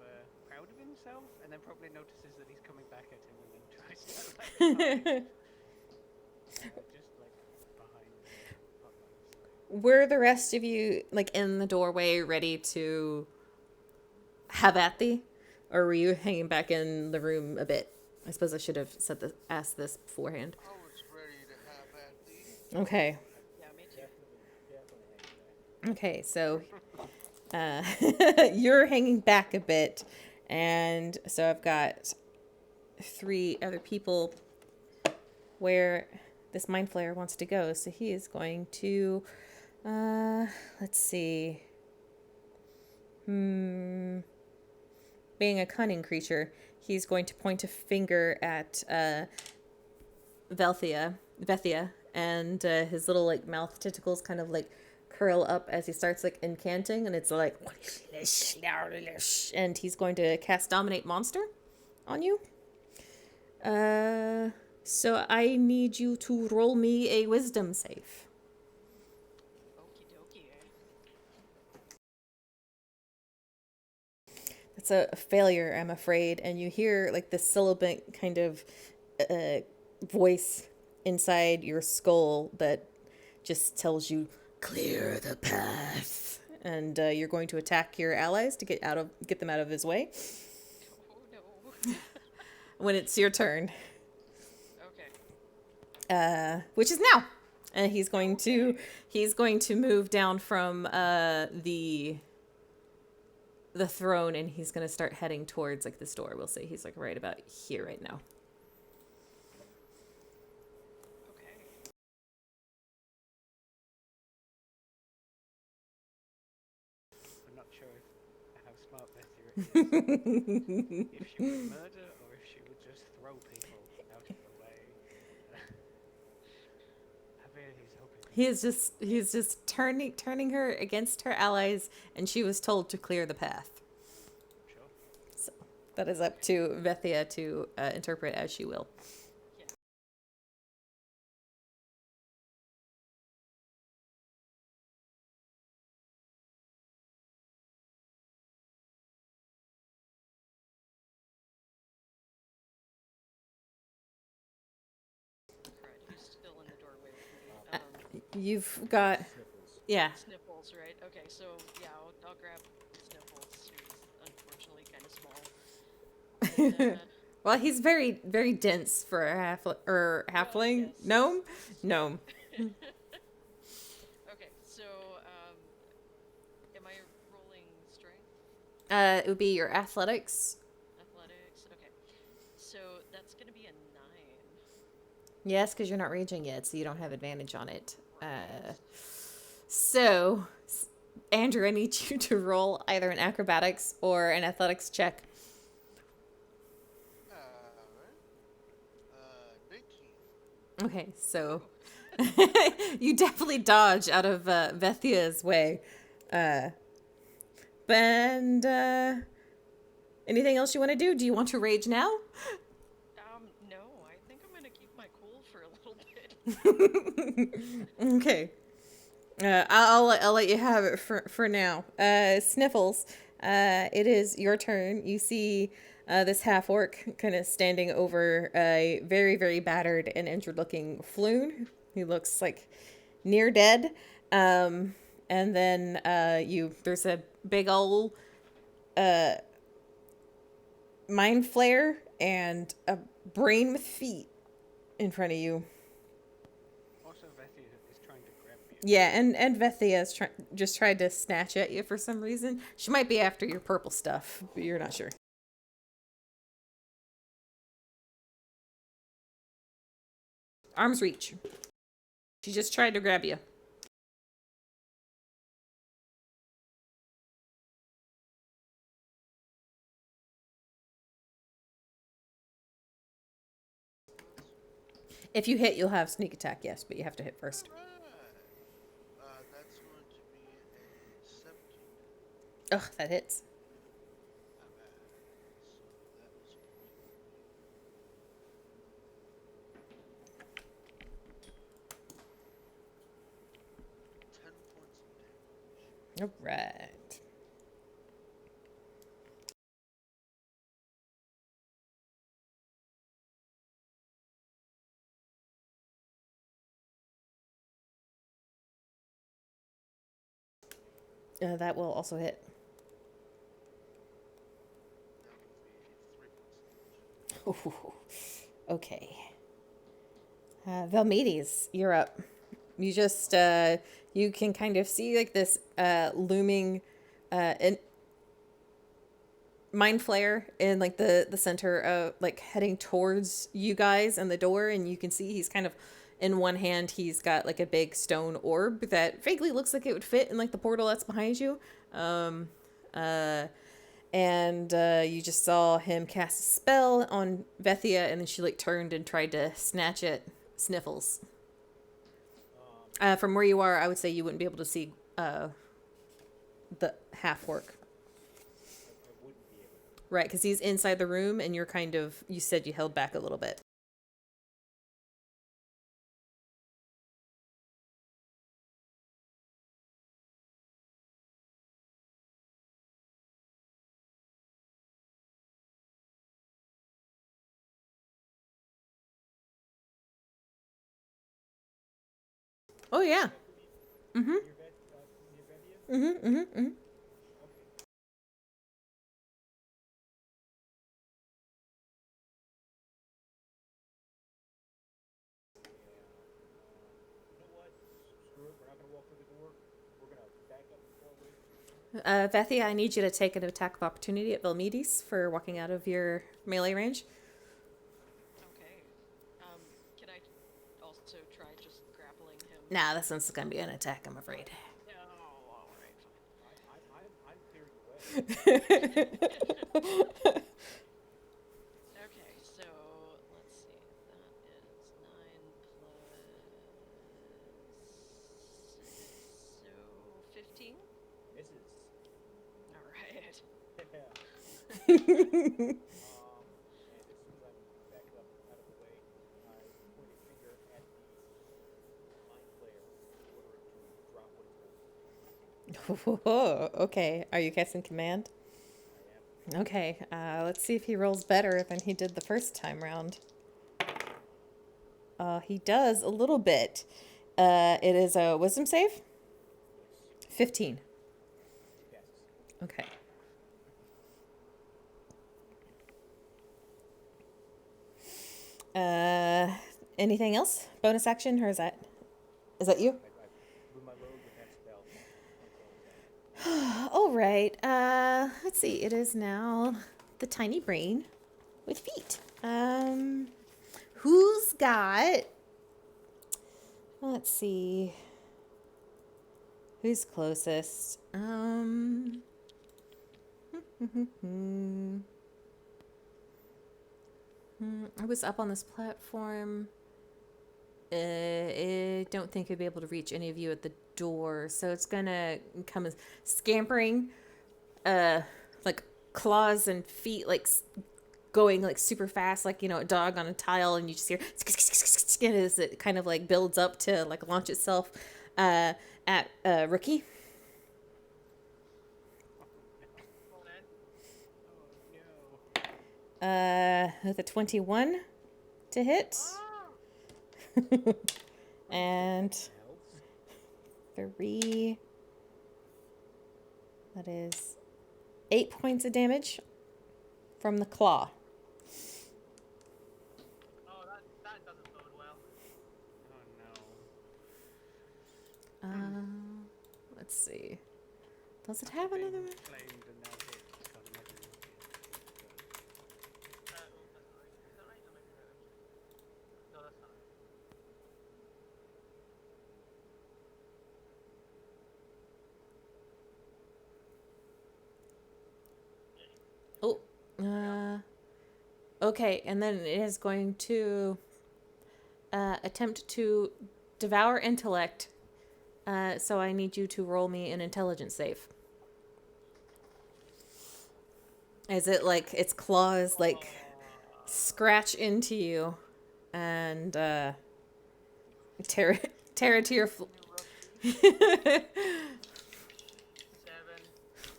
proud of himself, and then probably notices that he's coming back at him, and then tries to like hide, just like behind the spotlights. Were the rest of you like in the doorway ready to have at thee? Or were you hanging back in the room a bit? I suppose I should have asked this beforehand. I was ready to have at thee. Okay. Yeah, me too. Definitely hang back. Okay, so you're hanging back a bit, and so I've got 3 other people where this mind flayer wants to go. So he is going to, let's see. Being a cunning creature, he's going to point a finger at Vethia, and his little like mouth tentacles kind of like curl up as he starts like incanting, and it's like, and he's going to cast Dominate Monster on you. So I need you to roll me a Wisdom save. Okie dokie. It's a failure, I'm afraid, and you hear like this sibilant kind of voice inside your skull that just tells you, clear the path, and you're going to attack your allies to get them out of his way Oh no. when it's your turn, Okay. which is now. And he's going to move down from the throne, and he's going to start heading towards like this door. We'll say he's like right about here right now. Okay. I'm not sure how smart Bethia is. If she would murder or if she would just throw people out of the way. Javier, he's hoping. He's just turning her against her allies, and she was told to clear the path. Sure. So that is up to Vethia to interpret as she will. Right. Who's still in the doorway with me? You've got, yeah. Sniffles, right? Okay, so yeah, I'll grab Sniffles, who's unfortunately kind of small. And, Well, he's very, very dense for a halfling. yes. Gnome. Okay, so am I rolling strength? It would be your athletics. Athletics? Okay. So that's gonna be a 9. Yes, because you're not raging yet, so you don't have advantage on it. So, Andrew, I need you to roll either an acrobatics or an athletics check. Alright. 19. Okay, so you definitely dodge out of Vethia's way. And anything else you want to do? Do you want to rage now? No, I think I'm gonna keep my cool for a little bit. Okay. I'll let you have it for now. Sniffles. It is your turn. You see this half orc kind of standing over a very, very battered and injured looking Floon. He looks like near dead. And then there's a big old mind flare and a brain with feet in front of you. Also, Vessi is trying to grab you. Yeah, and Vethia's just tried to snatch at you for some reason. She might be after your purple stuff, but you're not sure. Arm's reach. She just tried to grab you. If you hit, you'll have sneak attack, yes, but you have to hit first. Alright. That's going to be a 17. Ugh, that hits. Alright. So that is going to be 10 points of damage. All right. That will also hit. That will be 3 points of damage. Ooh, okay. Velmedes, you're up. You just you can kind of see like this looming mind flare in like the center of like heading towards you guys and the door, and you can see he's kind of in one hand he's got like a big stone orb that vaguely looks like it would fit in like the portal that's behind you. And you just saw him cast a spell on Vethia, and then she like turned and tried to snatch at Sniffles. From where you are, I would say you wouldn't be able to see the half orc. I wouldn't be able to. Right, because he's inside the room, and you're kind of, you said you held back a little bit. Oh, yeah. Mm-hmm. Near Vedia? Mm-hmm, mm-hmm, mm-hmm. Okay. You know what? Screw it. We're not gonna walk through the door. We're gonna back up the hallway. Vethia, I need you to take an attack of opportunity at Velmedes for walking out of your melee range. Okay. Can I also try just grappling him? Nah, this one's gonna be an attack, I'm afraid. No, alright, I'm clearing the way. Okay, so let's see. That is 9 plus 6, so 15? Misses. Alright. And as soon as I'm backed up out of the way, I point a finger at the mind flare in order to drop what it's holding. Whoa, okay. Are you casting command? I am. Okay, let's see if he rolls better than he did the first time round. He does a little bit. It is a wisdom save? 15. Yes. Okay. Anything else? Bonus action, or is that you? I blew my load with that spell. All right. Let's see. It is now the tiny brain with feet. Who's got? Let's see. Who's closest? I was up on this platform. I don't think I'd be able to reach any of you at the door, so it's gonna come scampering like claws and feet like going like super fast, like, you know, a dog on a tile, and you just hear as it kind of like builds up to like launch itself at Rookie. Roll in. Oh no. With a 21 to hit. Oh! And Else? 3. That is 8 points of damage from the claw. Oh, that doesn't bode well. Oh no. Let's see. Does it have another one? Claimed and now hit. Can't imagine it. Oh, that's not right. Is that right? Or maybe that. No, that's not right. Oh. Okay, and then it is going to attempt to devour intellect. So I need you to roll me an intelligence save. As it like its claws like scratch into you and tear it to your New rookie. 7.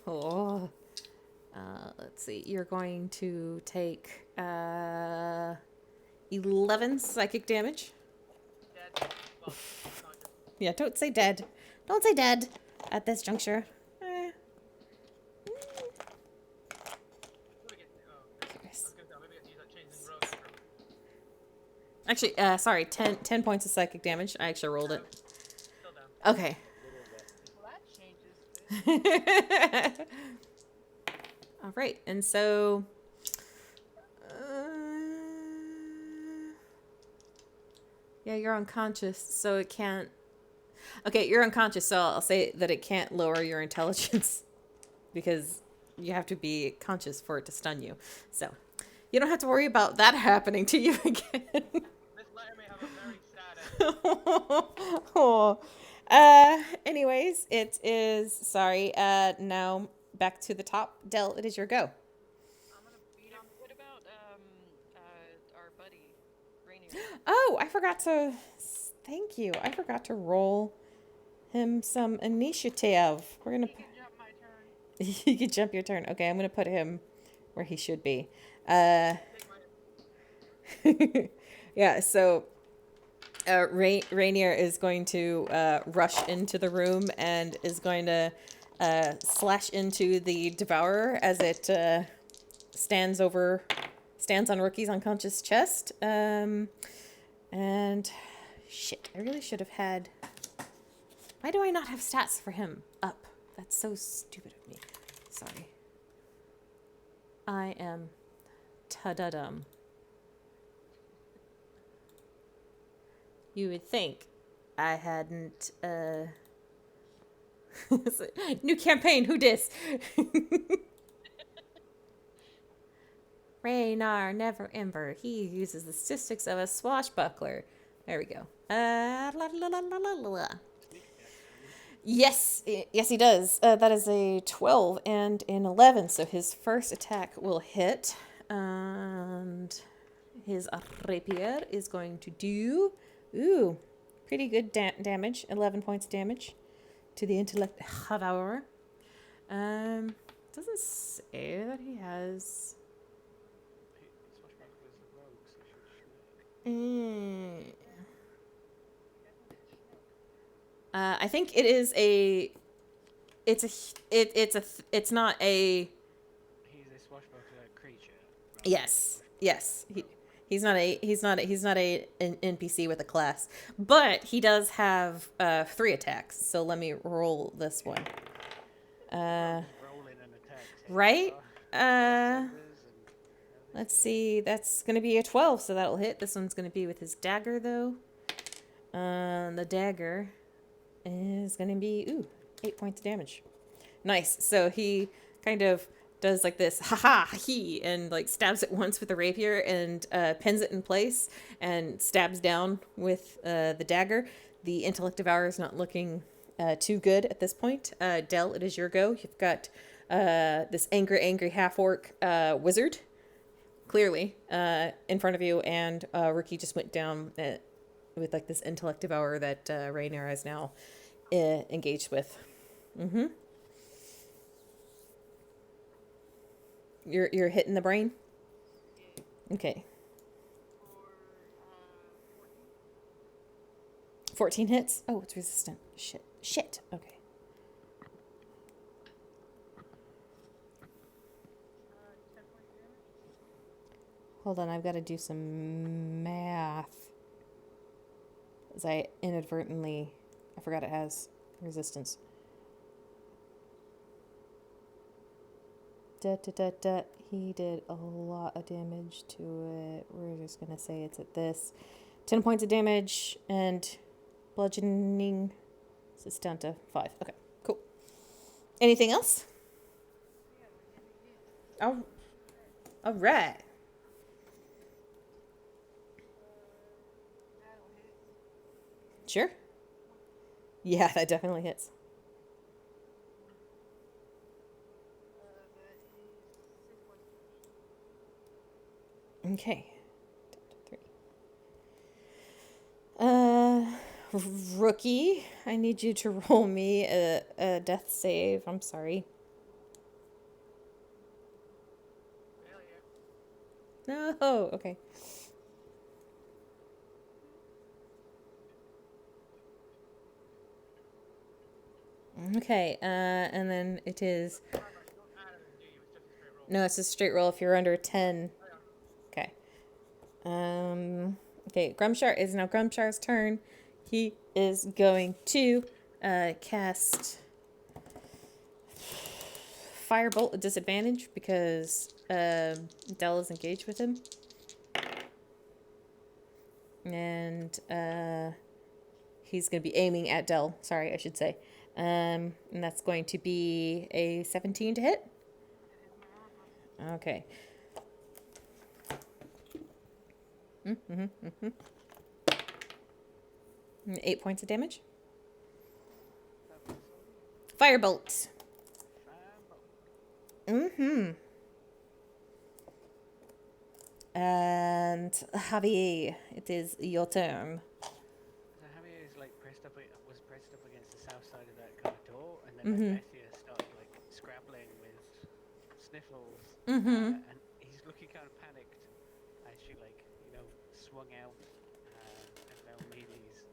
oh. Let's see. You're going to take 11 psychic damage. Dead. Well, unconscious. Yeah, don't say dead. Don't say dead at this juncture. What do we get? Oh, okay. I was gonna say, maybe I get to use that changing rogue. Actually, sorry, 10 points of psychic damage. I actually rolled it. Still down. Okay. Well, that changes things. All right, and so yeah, you're unconscious, so it can't. Okay, you're unconscious, so I'll say that it can't lower your intelligence because you have to be conscious for it to stun you. So you don't have to worry about that happening to you again. This letter may have a very sad ending. Oh. Anyways, it is sorry. Now back to the top. Del, it is your go. I'm gonna beat him. What about our buddy Rainier? Oh, I forgot to. Thank you. I forgot to roll him some initiative. We're gonna. He can jump my turn. You can jump your turn. Okay, I'm gonna put him where he should be. Take my. Yeah. So. Rainier is going to rush into the room and is going to slash into the devourer as it stands on Rookie's unconscious chest. And shit, I really should have had. Why do I not have stats for him up? That's so stupid of me. Sorry. I am ta-da-dum. You would think I hadn't, new campaign, who dis? Raynar never ember. He uses the statistics of a swashbuckler. There we go. La, la, la, la, la, la, la. Yes, yes he does. That is a 12 and an 11. So his first attack will hit. And his rapier is going to do... Ooh, pretty good damage. 11 points of damage to the intellect devourer. Doesn't say that he has. Swashbuckler's a rogue, so she should I think it is a. It's not a. He's a swashbuckler creature. Yes, yes. He's not an NPC with a class, but he does have 3 attacks. So let me roll this one. Rolling an attack. Right? Let's see. That's gonna be a 12, so that'll hit. This one's gonna be with his dagger, though. The dagger is gonna be 8 points of damage. Nice. So he kind of does like this he and like stabs it once with the rapier and pins it in place and stabs down with the dagger. The intellect devourer is not looking too good at this point. Del, it is your go. You've got this angry half orc wizard, clearly, in front of you, and Rookie just went down with like this intellect devourer that Rhaenyra is now engaged with. Mm-hmm. You're hitting the brain. Yeah. Okay. For 14. 14 hits. Oh, it's resistant. Shit. Okay. 10 points of damage. Hold on, I've got to do some math. As I forgot it has resistance. He did a lot of damage to it. We're just going to say it's at this. 10 points of damage and bludgeoning. So it's down to 5. Okay, cool. Anything else? Yeah, we're getting hit. Oh, all right. That'll hit. Sure. Yeah, that definitely hits. That is 6 points of damage. Okay. Rookie, I need you to roll me a death save. I'm sorry. Failure. No. Okay. Okay. And then it is. You don't add anything, do you? It's just a straight roll. No, it's a straight roll if you're under 10. Oh, yeah. Okay. Okay, it's now Grumshar's turn. He is going to cast Firebolt at disadvantage because Dell is engaged with him. And he's going to be aiming at Dell. Sorry, I should say. And that's going to be a 17 to hit. It is my armor. Okay. 8 points of damage. Firebolt. And Javier, it is your turn. So Javier is like was pressed up against the south side of that kind of door, and then Alessia started like scrabbling with sniffles, and he's looking kind of panicked as she swung out and fell melees.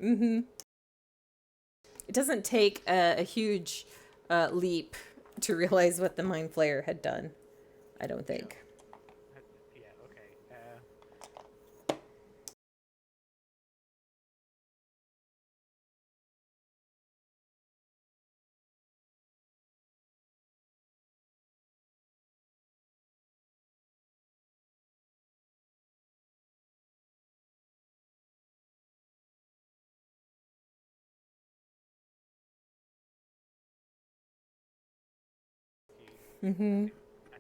It doesn't take a huge leap to realize what the Mind Flayer had done, I don't think. Yeah, okay. And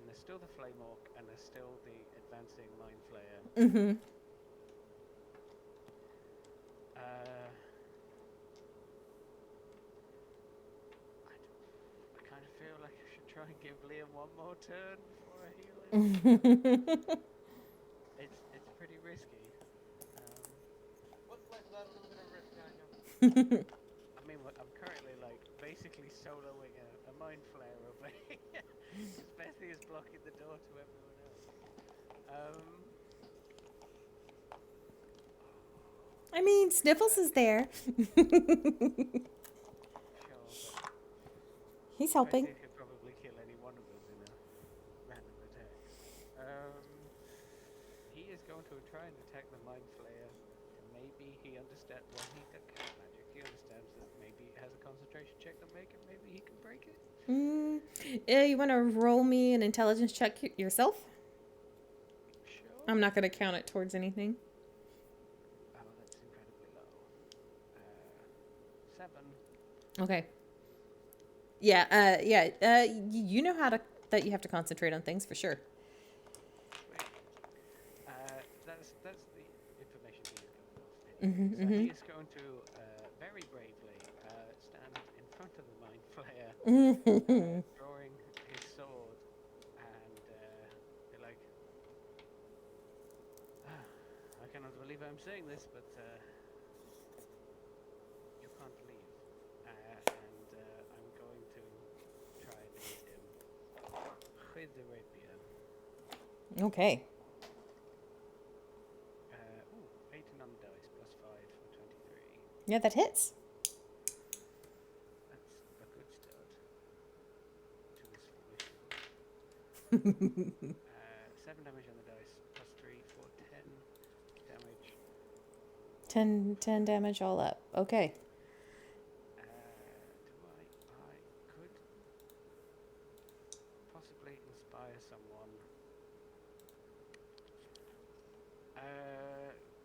there's still the Flame Orc, and there's still the advancing Mind Flayer. I kind of feel like I should try and give Liam one more turn before I heal him. It's pretty risky. What's like that little bit of risk, Daniel? I mean, I'm currently basically soloing a Mind Flayer over here. Especially as blocking the door to everyone else. I mean, Sniffles is there. Sure, but He's helping. Tracy could probably kill any one of us in a random attack. He is going to try and attack the Mind Flayer. Maybe he understands. Well, he can cast magic. He understands that maybe it has a concentration check to make it. Maybe he can break it. You want to roll me an intelligence check yourself? Sure. I'm not going to count it towards anything. Oh, that's incredibly low. 7. Okay. Yeah. You know that you have to concentrate on things for sure. Sweet. That's the information he is going to he is going to very bravely stand in front of the Mind Flayer, drawing his sword I'm saying this, but you can't leave. And I'm going to try and hit him with the rapier. Okay. 18 on the dice, plus 5 for 23. Yeah, that hits. That's a good start to this foolish 7 damage on the dice, plus 3 for 10 damage. 10 damage all up. Okay. I could possibly inspire someone.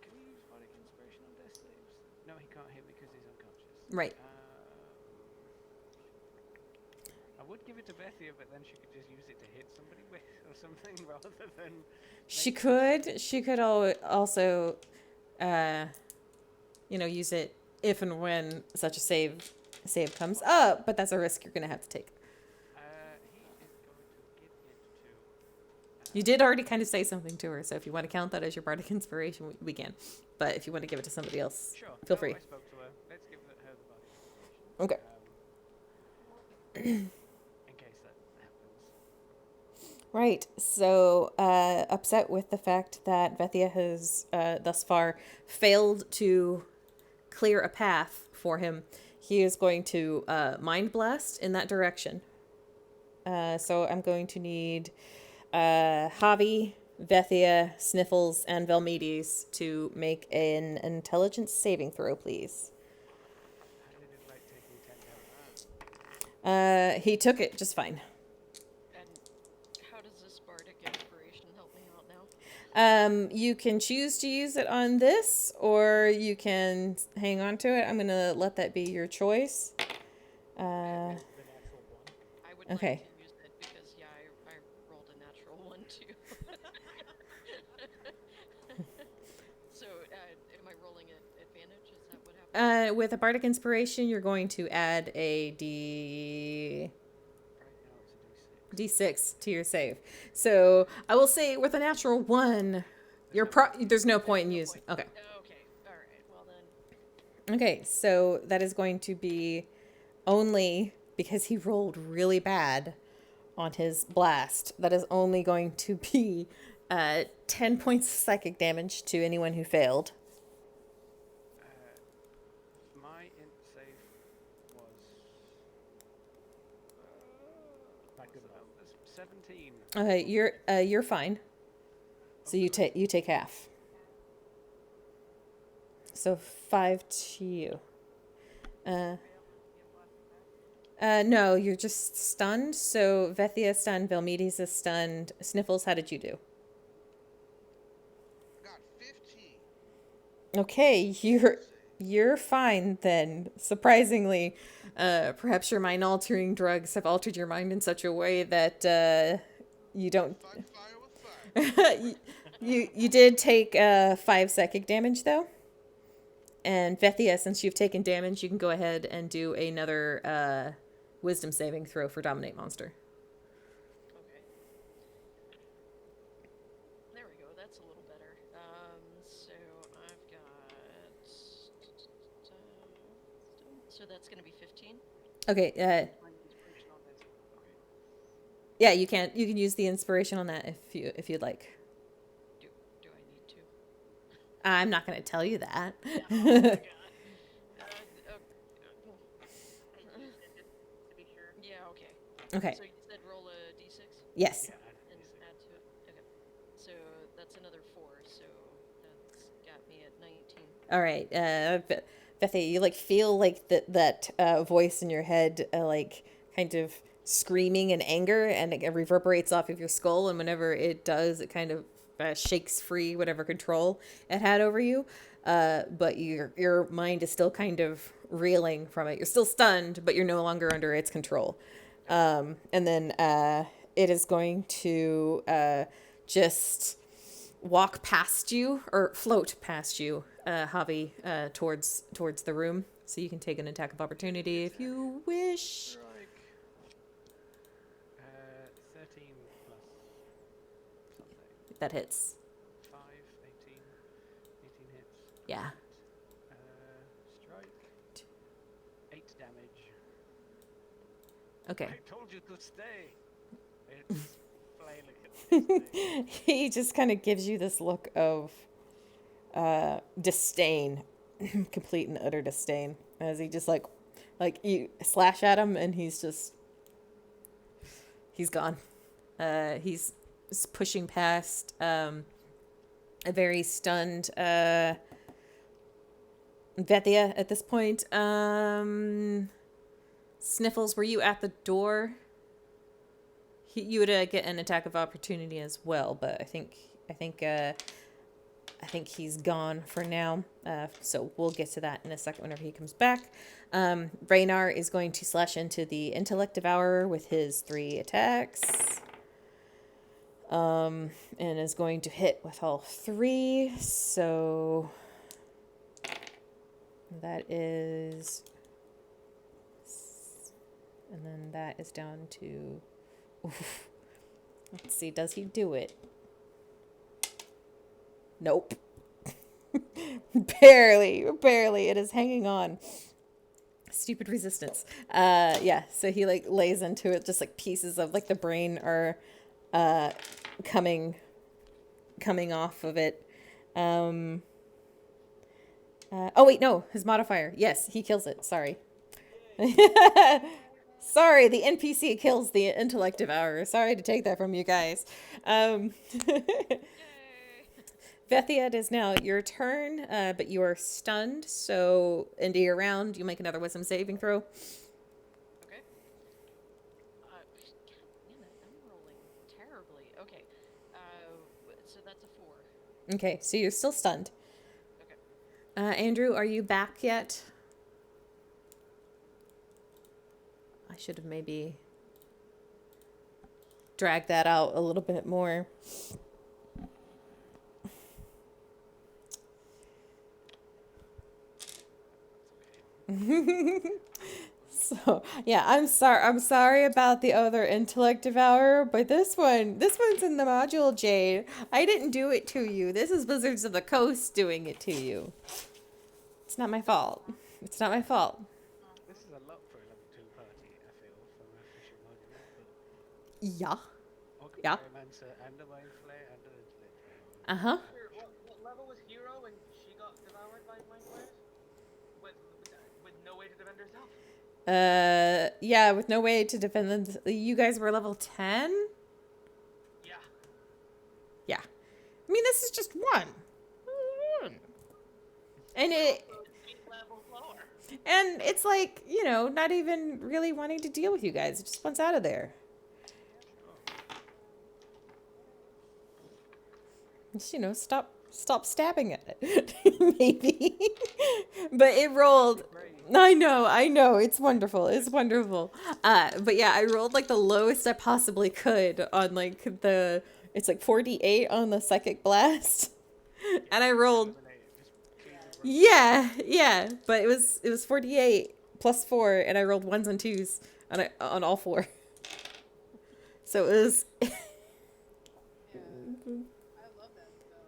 Can you use Bardic Inspiration on death saves? No, he can't hit me because he's unconscious. Right. I would give it to Bethia, but then she could just use it to hit somebody with or something rather than. She could. She could also, use it if and when such a save comes up, but that's a risk you're gonna have to take. He is going to give it to. You did already kind of say something to her, so if you want to count that as your bardic inspiration, we can. But if you want to give it to somebody else, Sure. feel free. I spoke to her. Let's give her the Bardic Okay. Inspiration. In case that happens. Right. So, upset with the fact that Vethia has thus far failed to clear a path for him, he is going to Mind Blast in that direction. So I'm going to need Javi, Vethia, Sniffles, and Velmedes to make an intelligence saving throw, please. How did it like taking 10 damage? He took it just fine. And how does this bardic inspiration help me out now? You can choose to use it on this, or you can hang on to it. I'm going to let that be your choice. The natural one. I would Okay. like to use it because, yeah, I rolled a natural one too. So, am I rolling at advantage? Is that what happened? With a bardic inspiration, you're going to add a Right now it's a D6. D6 to your save. So I will say with a natural 1, there's no point in using. Okay. Okay, alright, well then. Okay, so that is going to be only because he rolled really bad on his blast. That is only going to be 10 points of psychic damage to anyone who failed. My int save was. Not good enough. 17. You're fine. So you take half. So 5 to you. No, you're just stunned. So Vethia is stunned, Velmedes is stunned. Sniffles, how did you do? I got 15. Okay, you're fine then. Surprisingly, perhaps your mind altering drugs have altered your mind in such a way that you don't. Fight fire with fire. You did take 5 psychic damage though. And Vethia, since you've taken damage, you can go ahead and do another wisdom saving throw for Dominate Monster. Okay. There we go, that's a little better. So I've got. So that's gonna be 15. Okay. Yeah, you can use the inspiration on that if you'd like. Do I need to? I'm not going to tell you that. Oh my god. I used it just to be sure. Yeah, okay. Okay. So you said roll a d6 Yes. Yeah, and add to it? Okay. So that's another 4, so that's got me at 19. All right. Bethany, you feel that voice in your head like kind of screaming in anger, and it reverberates off of your skull, and whenever it does, it kind of shakes free whatever control it had over you. But your mind is still kind of reeling from it. You're still stunned, but you're no longer under its control. And then it is going to just walk past you or float past you, Javi, towards the room. So you can take an attack of opportunity if you wish. Strike. 13 plus something. That hits. 5, 18. 18 hits. Yeah. Strike. 8 damage. Okay. I told you to stay. It's flailing at me. He just kind of gives you this look of disdain, complete and utter disdain, as he just like you slash at him, and he's gone. He's pushing past a very stunned Vethia at this point. Sniffles, were you at the door? You would get an attack of opportunity as well, but I think he's gone for now. So we'll get to that in a second whenever he comes back. Raynar is going to slash into the Intellect Devourer with his 3 attacks. And is going to hit with all 3. So that is... And then that is down to... Oof. Let's see, does he do it? Nope. Barely. It is hanging on. Stupid resistance. Yeah, so he like lays into it, just like pieces of like the brain are coming off of it. Oh wait, no, his modifier. Yes, he kills it. Sorry. Sorry, the NPC kills the Intellect Devourer. Sorry to take that from you guys. Yay! Vethia, it is now your turn, but you are stunned, so into your round, you make another wisdom saving throw. Okay. God damn it, I'm rolling terribly. Okay. So that's a 4. Okay, so you're still stunned. Okay. Andrew, are you back yet? I should have maybe dragged that out a little bit more. So yeah, I'm sorry about the other Intellect Devourer, but this one's in the module, Jade. I didn't do it to you. This is Wizards of the Coast doing it to you. It's not my fault. This is a lot for a level 2 party, I feel, from a fishing module. Yeah. But Yeah. Pyromancer and a Mind Flayer and an Intellect. Uh-huh. What level was Hero when she got devoured by mind flayers? With no way to defend herself? Yeah, with no way to defend them. You guys were level 10? Yeah. Yeah. I mean, this is just one. And Eight levels lower. and it's like, not even really wanting to deal with you guys. It just wants out of there. Just, stop stabbing at it. Maybe. But it rolled. I know. It's wonderful. But yeah, I rolled like the lowest I possibly could on like it's like 48 on the psychic blast. And I rolled. Yeah. But it was 48 plus 4, and I rolled 1s and 2s on all 4. So it was. Yeah. I love that stuff.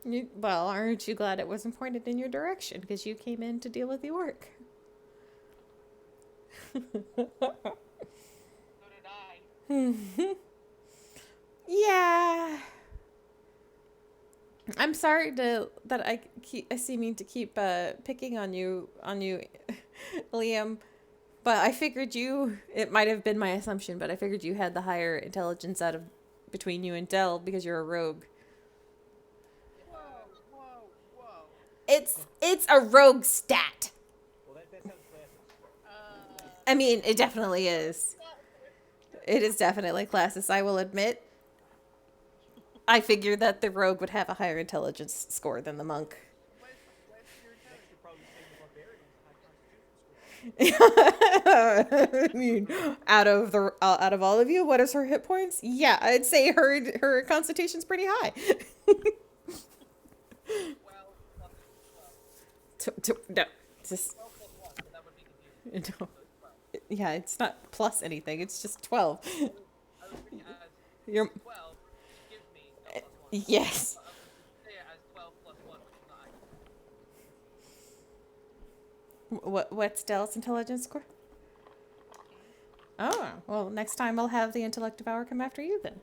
It's not Well, aren't you glad it wasn't pointed in your direction? Because you came in to deal with the orc. So did I. Yeah. I'm sorry that I seem to keep picking on you, Liam. But I figured it might have been my assumption, but I figured you had the higher intelligence out of between you and Dell because you're a rogue. Whoa. It's a rogue stat. Well, that sounds classic. I mean, it definitely is. It is definitely classist, I will admit. I figured that the rogue would have a higher intelligence score than the monk. What's your Next, intelligence? you're probably saying the barbarian with a high constitution score. I mean, out of all of you, what is her hit points? Yeah, I'd say her constitution's pretty high. 12 plus 12. No, just 12 plus 1, so that would be confusing. no. So it's 12. Yeah, it's not plus anything. It's just 12. I was thinking as You're 12 gives me a plus 1. yes. I was say it as What's Dell's intelligence score? Oh, well, next time I'll have the intellect devourer come after you then.